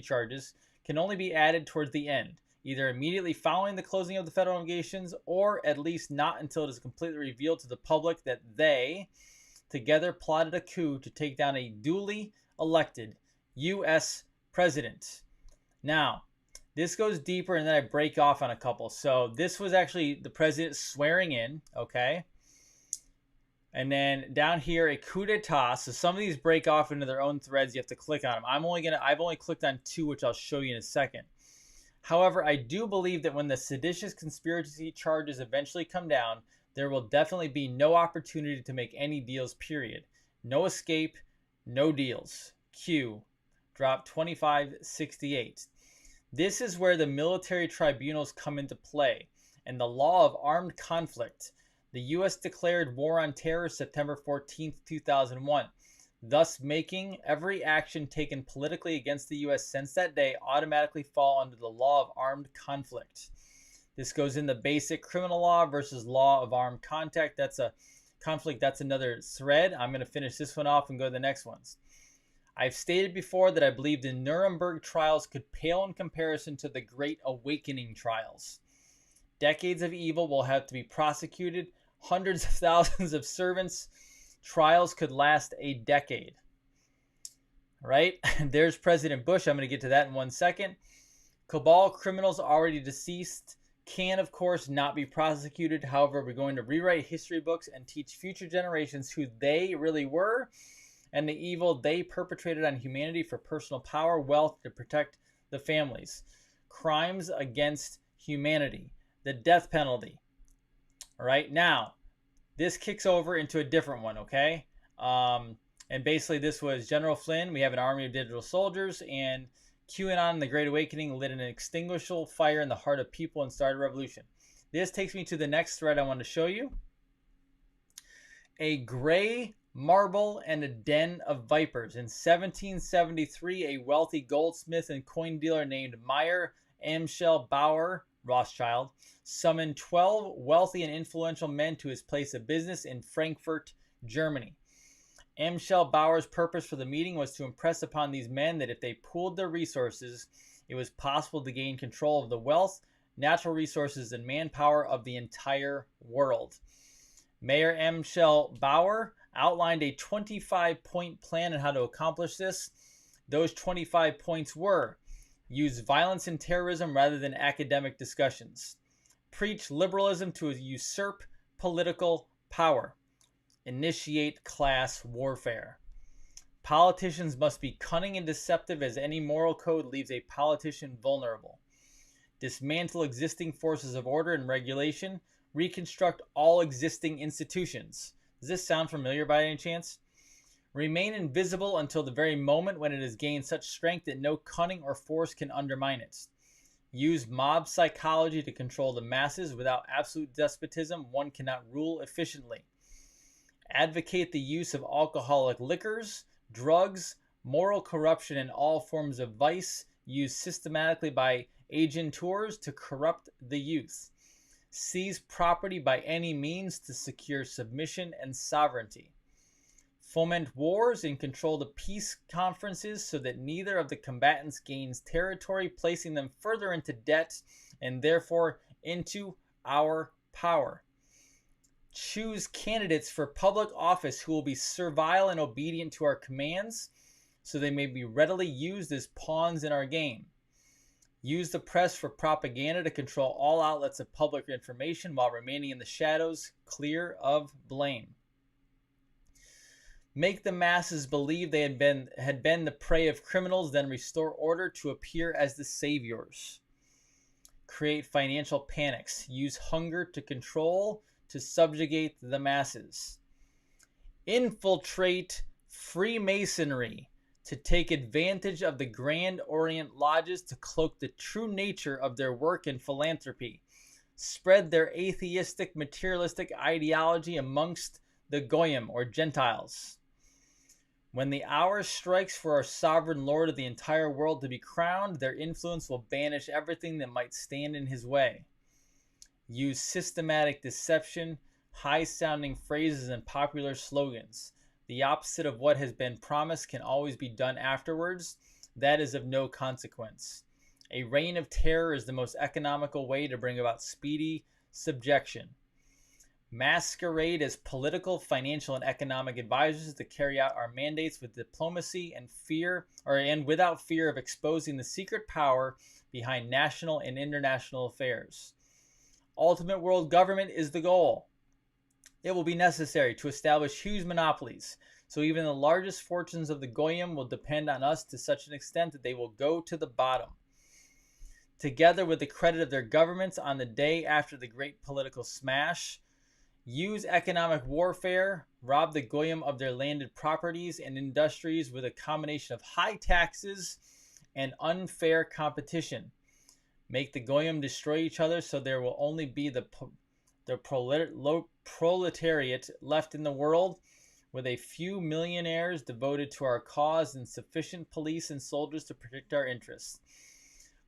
charges can only be added towards the end, either immediately following the closing of the federal investigations or at least not until it is completely revealed to the public that they together plotted a coup to take down a duly elected U.S. president. Now, this goes deeper and then I break off on a couple. So this was actually the president swearing in, okay? And then down here, a coup d'etat. So some of these break off into their own threads. You have to click on them. I've only clicked on two, which I'll show you in a second. However, I do believe that when the seditious conspiracy charges eventually come down, there will definitely be no opportunity to make any deals, period. No escape, no deals. Q, drop 2568. This is where the military tribunals come into play and the law of armed conflict. The U.S. declared war on terror September 14th, 2001, thus making every action taken politically against the U.S. since that day automatically fall under the law of armed conflict. This goes in the basic criminal law versus law of armed contact. That's a conflict. That's another thread. I'm going to finish this one off and go to the next ones. I've stated before that I believe the Nuremberg trials could pale in comparison to the Great Awakening trials. Decades of evil will have to be prosecuted. Hundreds of thousands of servants. Trials could last a decade. Right? There's President Bush. I'm going to get to that in 1 second. Cabal criminals already deceased can, of course, not be prosecuted. However, we're going to rewrite history books and teach future generations who they really were and the evil they perpetrated on humanity for personal power, wealth, to protect the families. Crimes against humanity. The death penalty. All right, now, this kicks over into a different one, okay? And basically this was General Flynn. We have an army of digital soldiers, and QAnon and the Great Awakening lit an inextinguishable fire in the heart of people and started a revolution. This takes me to the next thread I want to show you. A gray marble and a den of vipers. In 1773, a wealthy goldsmith and coin dealer named Meyer Amschel Bauer Rothschild summoned 12 wealthy and influential men to his place of business in Frankfurt, Germany. Amschel Bauer's purpose for the meeting was to impress upon these men that if they pooled their resources, it was possible to gain control of the wealth, natural resources, and manpower of the entire world. Mayor Amschel Bauer outlined a 25-point plan on how to accomplish this. Those 25 points were: use violence and terrorism rather than academic discussions, preach liberalism to usurp political power, initiate class warfare. Politicians must be cunning and deceptive, as any moral code leaves a politician vulnerable. Dismantle existing forces of order and regulation. Reconstruct all existing institutions. Does this sound familiar by any chance? Remain invisible until the very moment when it has gained such strength that no cunning or force can undermine it. Use mob psychology to control the masses. Without absolute despotism, one cannot rule efficiently. Advocate the use of alcoholic liquors, drugs, moral corruption, and all forms of vice used systematically by agenteurs to corrupt the youth. Seize property by any means to secure submission and sovereignty. Foment wars and control the peace conferences so that neither of the combatants gains territory, placing them further into debt and therefore into our power. Choose candidates for public office who will be servile and obedient to our commands, so they may be readily used as pawns in our game. Use the press for propaganda to control all outlets of public information while remaining in the shadows, clear of blame. Make the masses believe they had been the prey of criminals, then restore order to appear as the saviors. Create financial panics. Use hunger to control, to subjugate the masses. Infiltrate Freemasonry to take advantage of the Grand Orient Lodges to cloak the true nature of their work in philanthropy. Spread their atheistic, materialistic ideology amongst the Goyim, or Gentiles. When the hour strikes for our sovereign Lord of the entire world to be crowned, their influence will banish everything that might stand in his way. Use systematic deception, high-sounding phrases, and popular slogans. The opposite of what has been promised can always be done afterwards. That is of no consequence. A reign of terror is the most economical way to bring about speedy subjection. Masquerade as political, financial, and economic advisors to carry out our mandates with diplomacy and without fear of exposing the secret power behind national and international affairs. Ultimate world government is the goal. It will be necessary to establish huge monopolies, so even the largest fortunes of the Goyim will depend on us to such an extent that they will go to the bottom. Together with the credit of their governments on the day after the great political smash, use economic warfare, rob the Goyim of their landed properties and industries with a combination of high taxes and unfair competition. Make the Goyim destroy each other so there will only be the proletariat left in the world, with a few millionaires devoted to our cause and sufficient police and soldiers to protect our interests.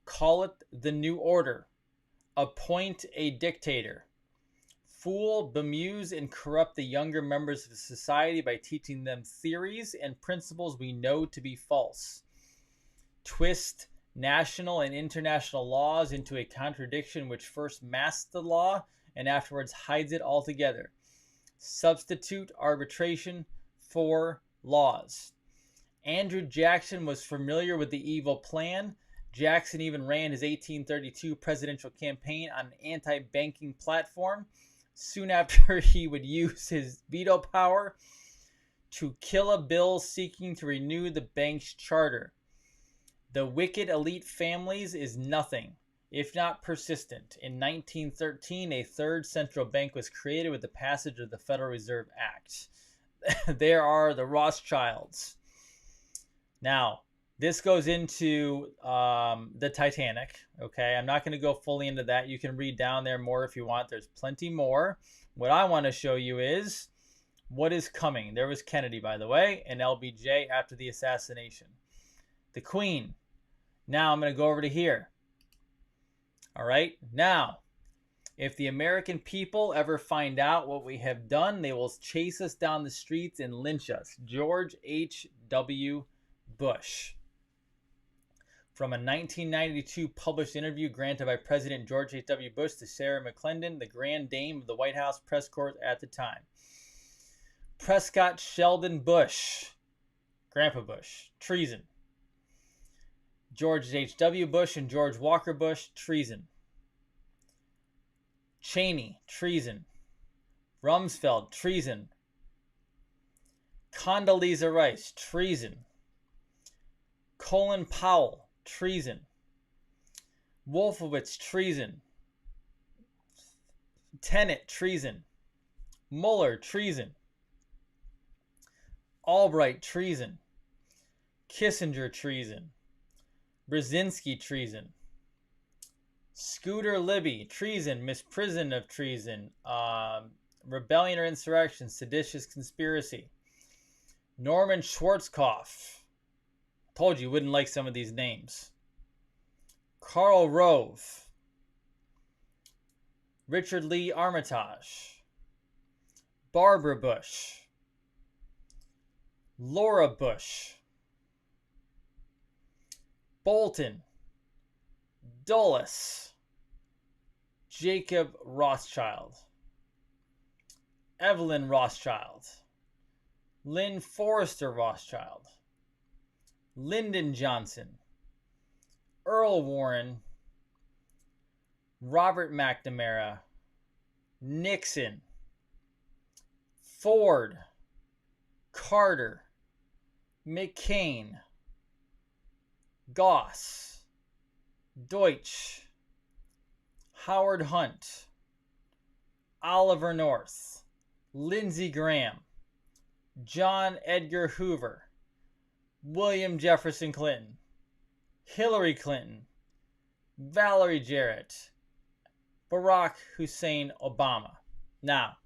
Call it the New Order. Appoint a dictator. Fool, bemuse, and corrupt the younger members of society by teaching them theories and principles we know to be false. Twist national and international laws into a contradiction which first masks the law and afterwards hides it altogether. Substitute arbitration for laws. Andrew Jackson was familiar with the evil plan. Jackson even ran his 1832 presidential campaign on an anti-banking platform. Soon after, he would use his veto power to kill a bill seeking to renew the bank's charter. The wicked elite families is nothing if not persistent. In 1913, a third central bank was created with the passage of the Federal Reserve Act. There are the Rothschilds. Now, this goes into the Titanic, okay? I'm not going to go fully into that. You can read down there more if you want. There's plenty more. What I want to show you is what is coming. There was Kennedy, by the way, and LBJ after the assassination. The Queen. Now I'm going to go over to here. All right? Now, if the American people ever find out what we have done, they will chase us down the streets and lynch us. George H.W. Bush. From a 1992 published interview granted by President George H.W. Bush to Sarah McClendon, the Grand Dame of the White House press corps at the time. Prescott Sheldon Bush, Grandpa Bush, treason. George H.W. Bush and George Walker Bush, treason. Cheney, treason. Rumsfeld, treason. Condoleezza Rice, treason. Colin Powell, treason. Wolfowitz, treason. Tenet, treason. Mueller, treason. Albright, treason. Kissinger, treason. Brzezinski, treason. Scooter Libby, treason, misprision of treason, rebellion or insurrection, seditious conspiracy. Norman Schwarzkopf. Told you wouldn't like some of these names. Karl Rove. Richard Lee Armitage. Barbara Bush. Laura Bush. Bolton. Dulles. Jacob Rothschild. Evelyn Rothschild. Lynn Forrester Rothschild. Lyndon Johnson. Earl Warren. Robert McNamara. Nixon. Ford. Carter. McCain. Goss. Deutsch. Howard Hunt. Oliver North. Lindsey Graham. John Edgar Hoover. William Jefferson Clinton. Hillary Clinton. Valerie Jarrett. Barack Hussein Obama. Now,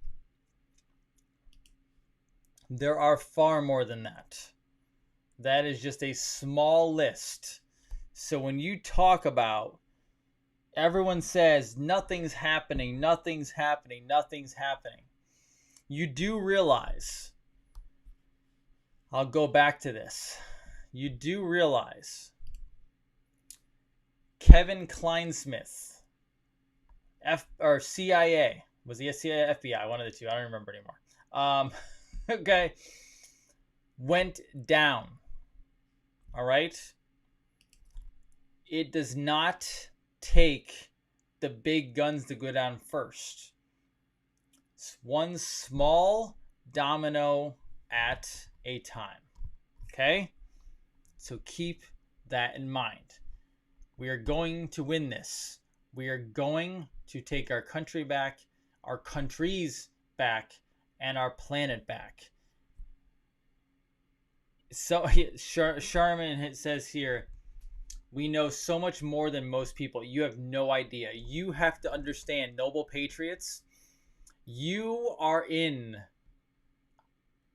there are far more than that. That is just a small list. So when you talk about, everyone says nothing's happening, nothing's happening, nothing's happening. You do realize, I'll go back to this. You do realize Kevin Kleinsmith, CIA, was he a CIA, FBI, one of the two, I don't remember anymore. Okay, went down. All right. It does not take the big guns to go down first. It's one small domino at a time. Okay? So keep that in mind. We are going to win this. We are going to take our country back, our countries back, and our planet back. So Sharman says here, we know so much more than most people. You have no idea. You have to understand, noble patriots, you are in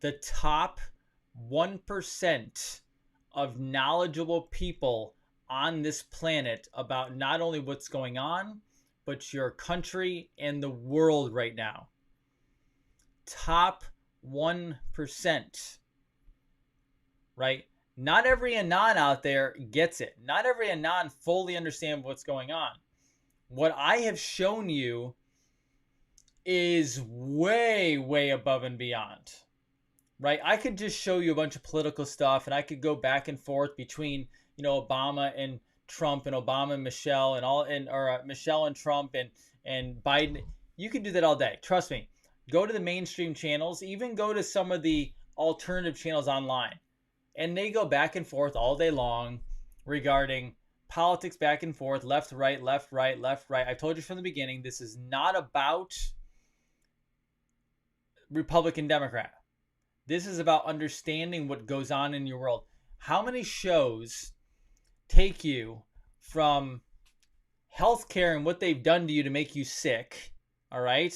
the top 1% of knowledgeable people on this planet about not only what's going on, but your country and the world right now. Top 1%. Right? Not every Anon out there gets it. Not every Anon fully understands what's going on. What I have shown you is way, way above and beyond. Right? I could just show you a bunch of political stuff, and I could go back and forth between, Obama and Trump, and Obama and Michelle, and Michelle and Trump, and Biden. You can do that all day. Trust me. Go to the mainstream channels, even go to some of the alternative channels online. And they go back and forth all day long regarding politics, back and forth, left, right, left, right, left, right. I told you from the beginning, this is not about Republican, Democrat. This is about understanding what goes on in your world. How many shows take you from healthcare and what they've done to you to make you sick? All right.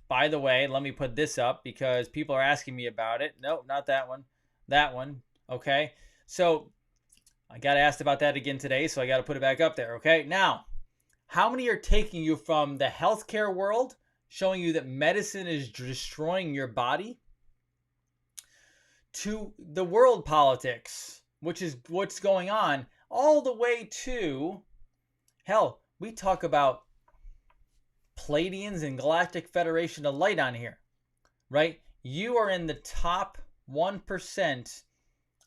By the way, let me put this up because people are asking me about it. Nope, not that one. That one. Okay, so I got asked about that again today, so I got to put it back up there. Okay, now, how many are taking you from the healthcare world, showing you that medicine is destroying your body, to the world politics, which is what's going on, all the way to, hell, we talk about Pleiadians and Galactic Federation of Light on here, right? You are in the top 1%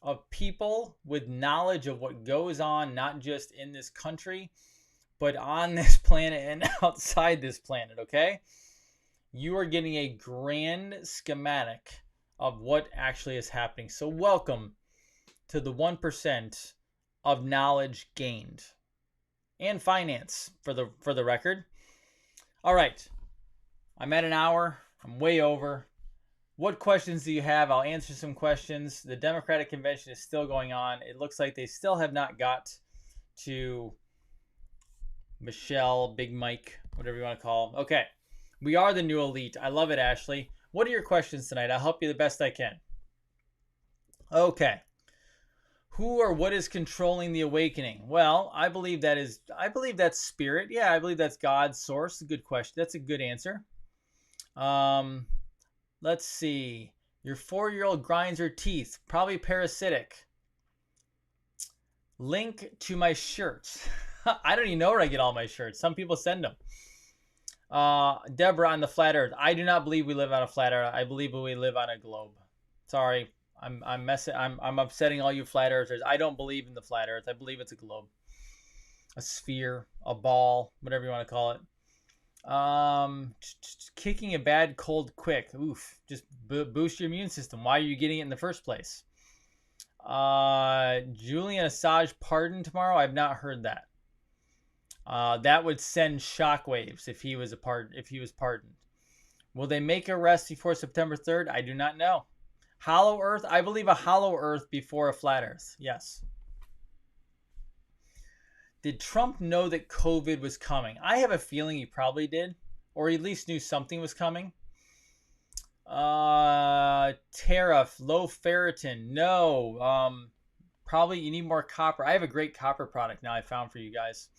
of people with knowledge of what goes on, not just in this country, but on this planet and outside this planet, okay? You are getting a grand schematic of what actually is happening. So welcome to the 1% of knowledge gained. And finance, for the record. All right. I'm at an hour. I'm way over. What questions do you have? I'll answer some questions. The Democratic convention is still going on. It looks like they still have not got to Michelle, Big Mike, whatever you want to call him. Okay. We are the new elite. I love it, Ashley. What are your questions tonight? I'll help you the best I can. Okay. Who or what is controlling the awakening? Well, I believe that's spirit. Yeah, I believe that's God's source. A good question. That's a good answer. Let's see. Your 4-year-old grinds her teeth. Probably parasitic. Link to my shirts. I don't even know where I get all my shirts. Some people send them. Deborah on the flat earth. I do not believe we live on a flat earth. I believe we live on a globe. Sorry. I'm upsetting all you flat earthers. I don't believe in the flat earth. I believe it's a globe. A sphere, a ball, whatever you want to call it. Kicking a bad cold quick. Oof. Just boost your immune system. Why are you getting it in the first place? Julian Assange pardoned tomorrow. I've not heard that. That would send shockwaves if he was pardoned. Will they make arrests before September 3rd? I do not know. Hollow Earth? I believe a hollow Earth before a flat Earth. Yes. Did Trump know that COVID was coming? I have a feeling he probably did, or he at least knew something was coming. Tariff, low ferritin. No. Probably you need more copper. I have a great copper product now I found for you guys.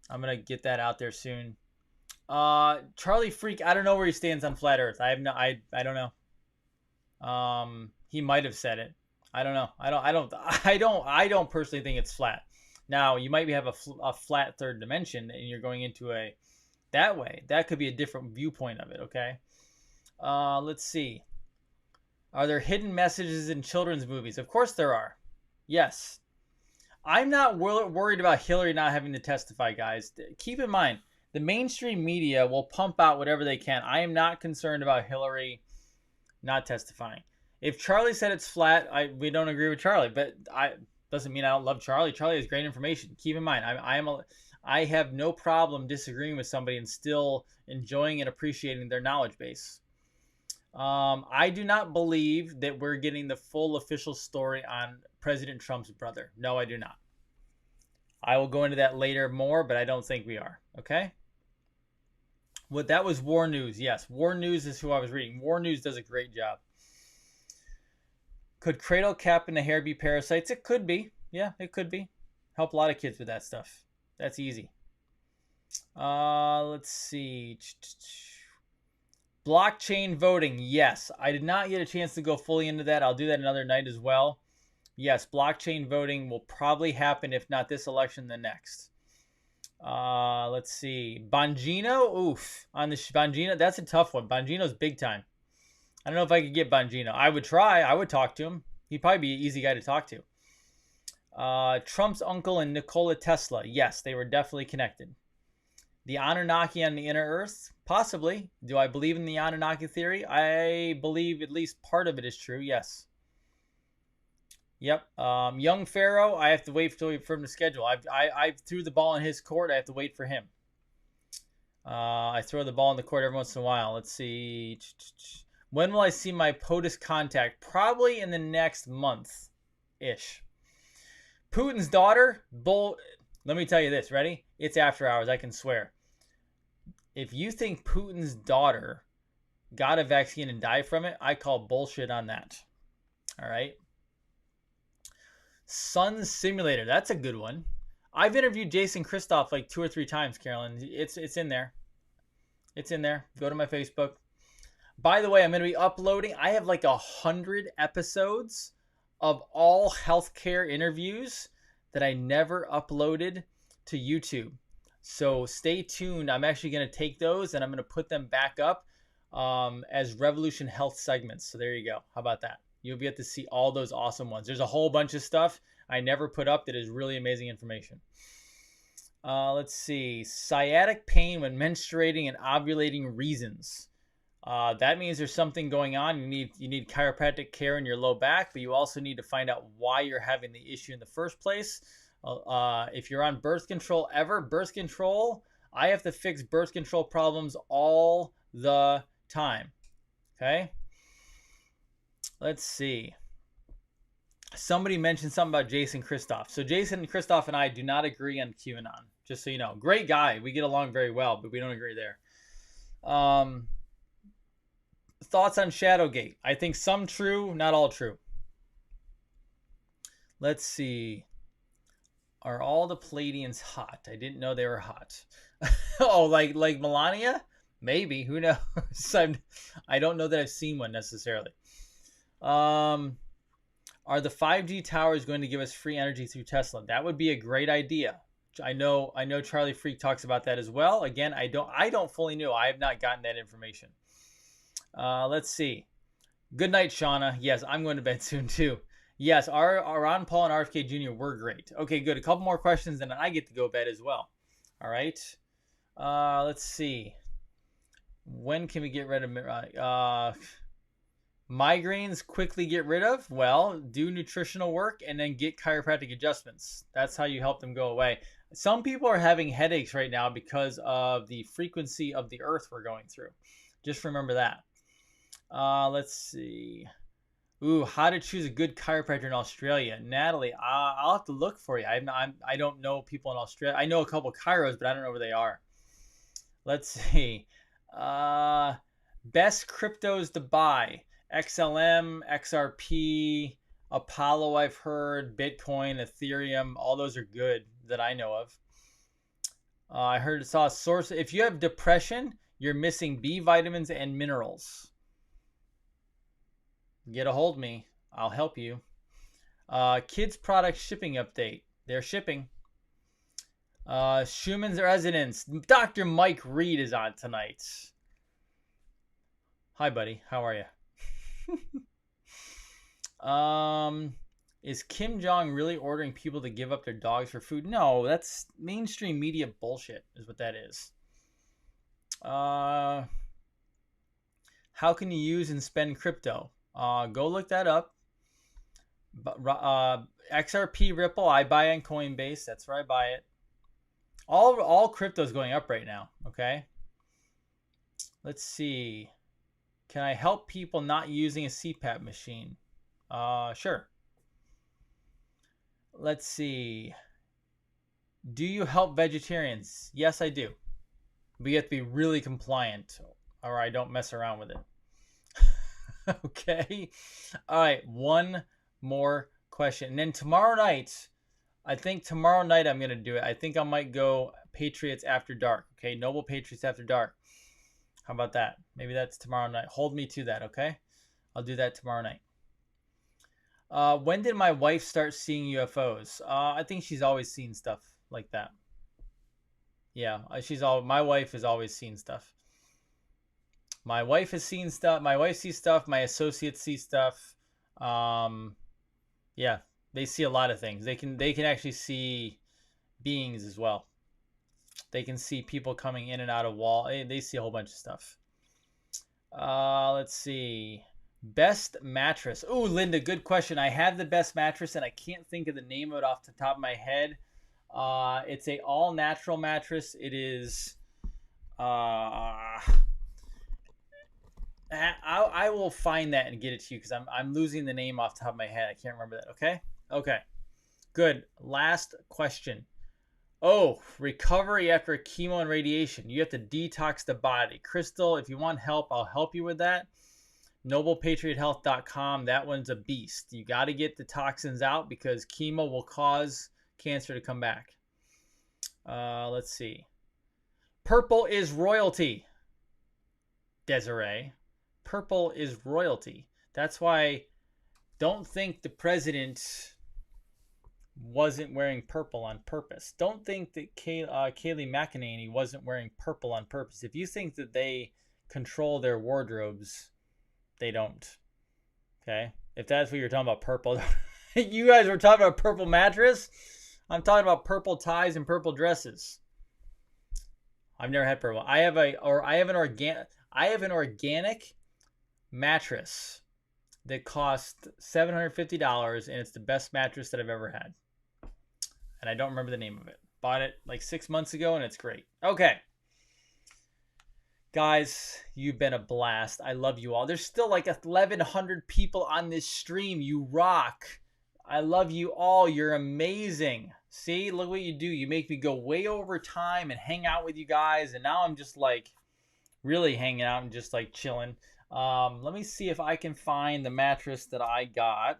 I'm going to get that out there soon. Charlie Freak, I don't know where he stands on flat Earth. I don't know. He might have said it. I don't know. I don't personally think it's flat. Now, you might have a flat third dimension and you're going into that way. That could be a different viewpoint of it, okay? Let's see. Are there hidden messages in children's movies? Of course there are. Yes. I'm not worried about Hillary not having to testify, guys. Keep in mind, the mainstream media will pump out whatever they can. I am not concerned about Hillary not testifying. If Charlie said it's flat, we don't agree with Charlie, but doesn't mean I don't love Charlie. Charlie has great information. Keep in mind, I have no problem disagreeing with somebody and still enjoying and appreciating their knowledge base. I do not believe that we're getting the full official story on President Trump's brother. No, I do not. I will go into that later more, but I don't think we are. Okay? That was War News. Yes, War News is who I was reading. War News does a great job. Could cradle cap in the hair be parasites? It could be. Yeah, it could be. Help a lot of kids with that stuff. That's easy. Let's see. Blockchain voting. Yes. I did not get a chance to go fully into that. I'll do that another night as well. Yes, blockchain voting will probably happen, if not this election, the next. Let's see. Bongino? Oof. On the Bongino, that's a tough one. Bongino's big time. I don't know if I could get Bongino. I would try. I would talk to him. He'd probably be an easy guy to talk to. Trump's uncle and Nikola Tesla. Yes, they were definitely connected. The Anunnaki on the inner Earth? Possibly. Do I believe in the Anunnaki theory? I believe at least part of it is true. Yes. Yep. Young Pharaoh, I have to wait for him to schedule. I threw the ball in his court. I have to wait for him. I throw the ball in the court every once in a while. Let's see. When will I see my POTUS contact? Probably in the next month-ish. Putin's daughter, let me tell you this. Ready? It's after hours. I can swear. If you think Putin's daughter got a vaccine and died from it, I call bullshit on that. All right? Sun Simulator. That's a good one. I've interviewed Jason Christoff like 2 or 3 times, Carolyn. It's in there. It's in there. Go to my Facebook. By the way, I'm going to be uploading. I have like 100 episodes of all healthcare interviews that I never uploaded to YouTube. So stay tuned. I'm actually going to take those and I'm going to put them back up as Revolution Health segments. So there you go. How about that? You'll get to see all those awesome ones. There's a whole bunch of stuff I never put up that is really amazing information. Let's see. Sciatic pain when menstruating and ovulating reasons. That means there's something going on. You need chiropractic care in your low back, but you also need to find out why you're having the issue in the first place. If you're on birth control I have to fix birth control problems all the time. Okay? Let's see. Somebody mentioned something about Jason Christoff. So Jason Christoff and I do not agree on QAnon. Just so you know. Great guy. We get along very well, but we don't agree there. Thoughts on Shadowgate. I think some true, not all true. Let's see. Are all the Palladians hot? I didn't know they were hot. Oh, like Melania? Maybe. Who knows? I don't know that I've seen one necessarily. Are the 5G towers going to give us free energy through Tesla? That would be a great idea. I know Charlie Freak talks about that as well. Again, I don't fully know. I have not gotten that information. Let's see. Good night, Shauna. Yes, I'm going to bed soon too. Yes, our Ron Paul and RFK Jr. were great. Okay, good. A couple more questions, and then I get to go to bed as well. All right. Let's see. When can we get rid of migraines? Quickly get rid of? Well, do nutritional work and then get chiropractic adjustments. That's how you help them go away. Some people are having headaches right now because of the frequency of the earth we're going through. Just remember that. Let's see. Ooh, how to choose a good chiropractor in Australia. Natalie, I'll have to look for you. I don't know people in Australia. I know a couple chiros, but I don't know where they are. Let's see. Best cryptos to buy. XLM, XRP, Apollo I've heard, Bitcoin, Ethereum. All those are good that I know of. I saw a source. If you have depression, you're missing B vitamins and minerals. Get a hold of me. I'll help you. Kids product shipping update. They're shipping. Schumann's residence. Dr. Mike Reed is on tonight. Hi, buddy. How are you? Is Kim Jong really ordering people to give up their dogs for food? No, that's mainstream media bullshit is what that is. How can you use and spend crypto? Go look that up. XRP Ripple, I buy on Coinbase. That's where I buy it. All crypto is going up right now. Okay. Let's see. Can I help people not using a CPAP machine? Sure. Let's see. Do you help vegetarians? Yes, I do. But you have to be really compliant or I don't mess around with it. Okay. All right. One more question. And then tomorrow night, I'm going to do it. I think I might go Patriots After Dark. Okay. Noble Patriots After Dark. How about that? Maybe that's tomorrow night. Hold me to that. Okay. I'll do that tomorrow night. When did my wife start seeing UFOs? I think she's always seen stuff like that. Yeah. My wife has always seen stuff. My wife has seen stuff. My wife sees stuff. My associates see stuff. Yeah, they see a lot of things. They can actually see beings as well. They can see people coming in and out of wall. They see a whole bunch of stuff. Let's see. Best mattress. Oh, Linda, good question. I have the best mattress, and I can't think of the name of it off the top of my head. It's a all natural mattress. It is. I will find that and get it to you because I'm losing the name off the top of my head. I can't remember that. Okay. Good. Last question. Oh, recovery after chemo and radiation. You have to detox the body. Crystal, if you want help, I'll help you with that. NoblePatriotHealth.com. That one's a beast. You got to get the toxins out because chemo will cause cancer to come back. Let's see. Purple is royalty. Desiree. Purple is royalty. That's why don't think the president wasn't wearing purple on purpose. Don't think that Kayleigh McEnany wasn't wearing purple on purpose. If you think that they control their wardrobes, they don't. Okay, if that's what you're talking about, purple. You guys were talking about purple mattress. I'm talking about purple ties and purple dresses. I've never had purple. I have an organic mattress that cost $750, and it's the best mattress that I've ever had. And I don't remember the name of it. Bought it like 6 months ago, and it's great. Okay. Guys, you've been a blast. I love you all. There's still like 1,100 people on this stream. You rock. I love you all. You're amazing. See, look what you do. You make me go way over time and hang out with you guys. And now I'm just like really hanging out and just like chilling. Let me see if I can find the mattress that I got.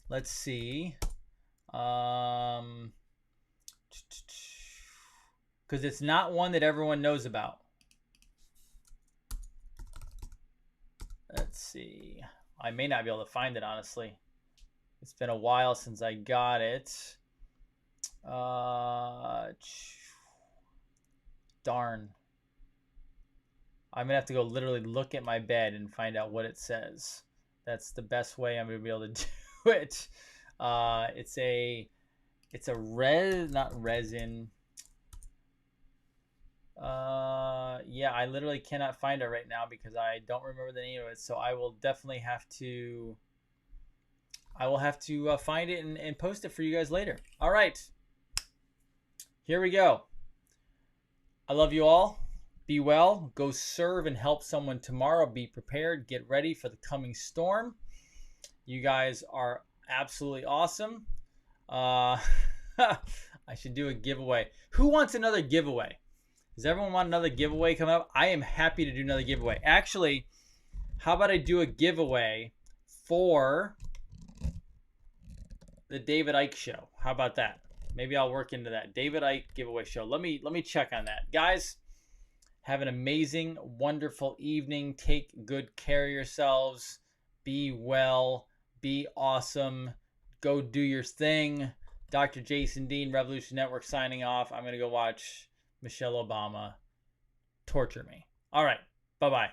Let's see. Because it's not one that everyone knows about. Let's see. I may not be able to find it, honestly. It's been a while since I got it. Darn. I'm going to have to go literally look at my bed and find out what it says. That's the best way I'm going to be able to do it. It's a not resin. Yeah, I literally cannot find it right now because I don't remember the name of it. So I will definitely have to find it and post it for you guys later. All right. Here we go. I love you all. Be well. Go serve and help someone tomorrow. Be prepared. Get ready for the coming storm. You guys are absolutely awesome. I should do a giveaway. Who wants another giveaway? Does everyone want another giveaway coming up? I am happy to do another giveaway. Actually, how about I do a giveaway for the David Icke show? How about that? Maybe I'll work into that. David Icke giveaway show. Let me check on that. Guys, have an amazing, wonderful evening. Take good care of yourselves. Be well. Be awesome. Go do your thing. Dr. Jason Dean, Revolution Network, signing off. I'm going to go watch Michelle Obama torture me. All right. Bye-bye.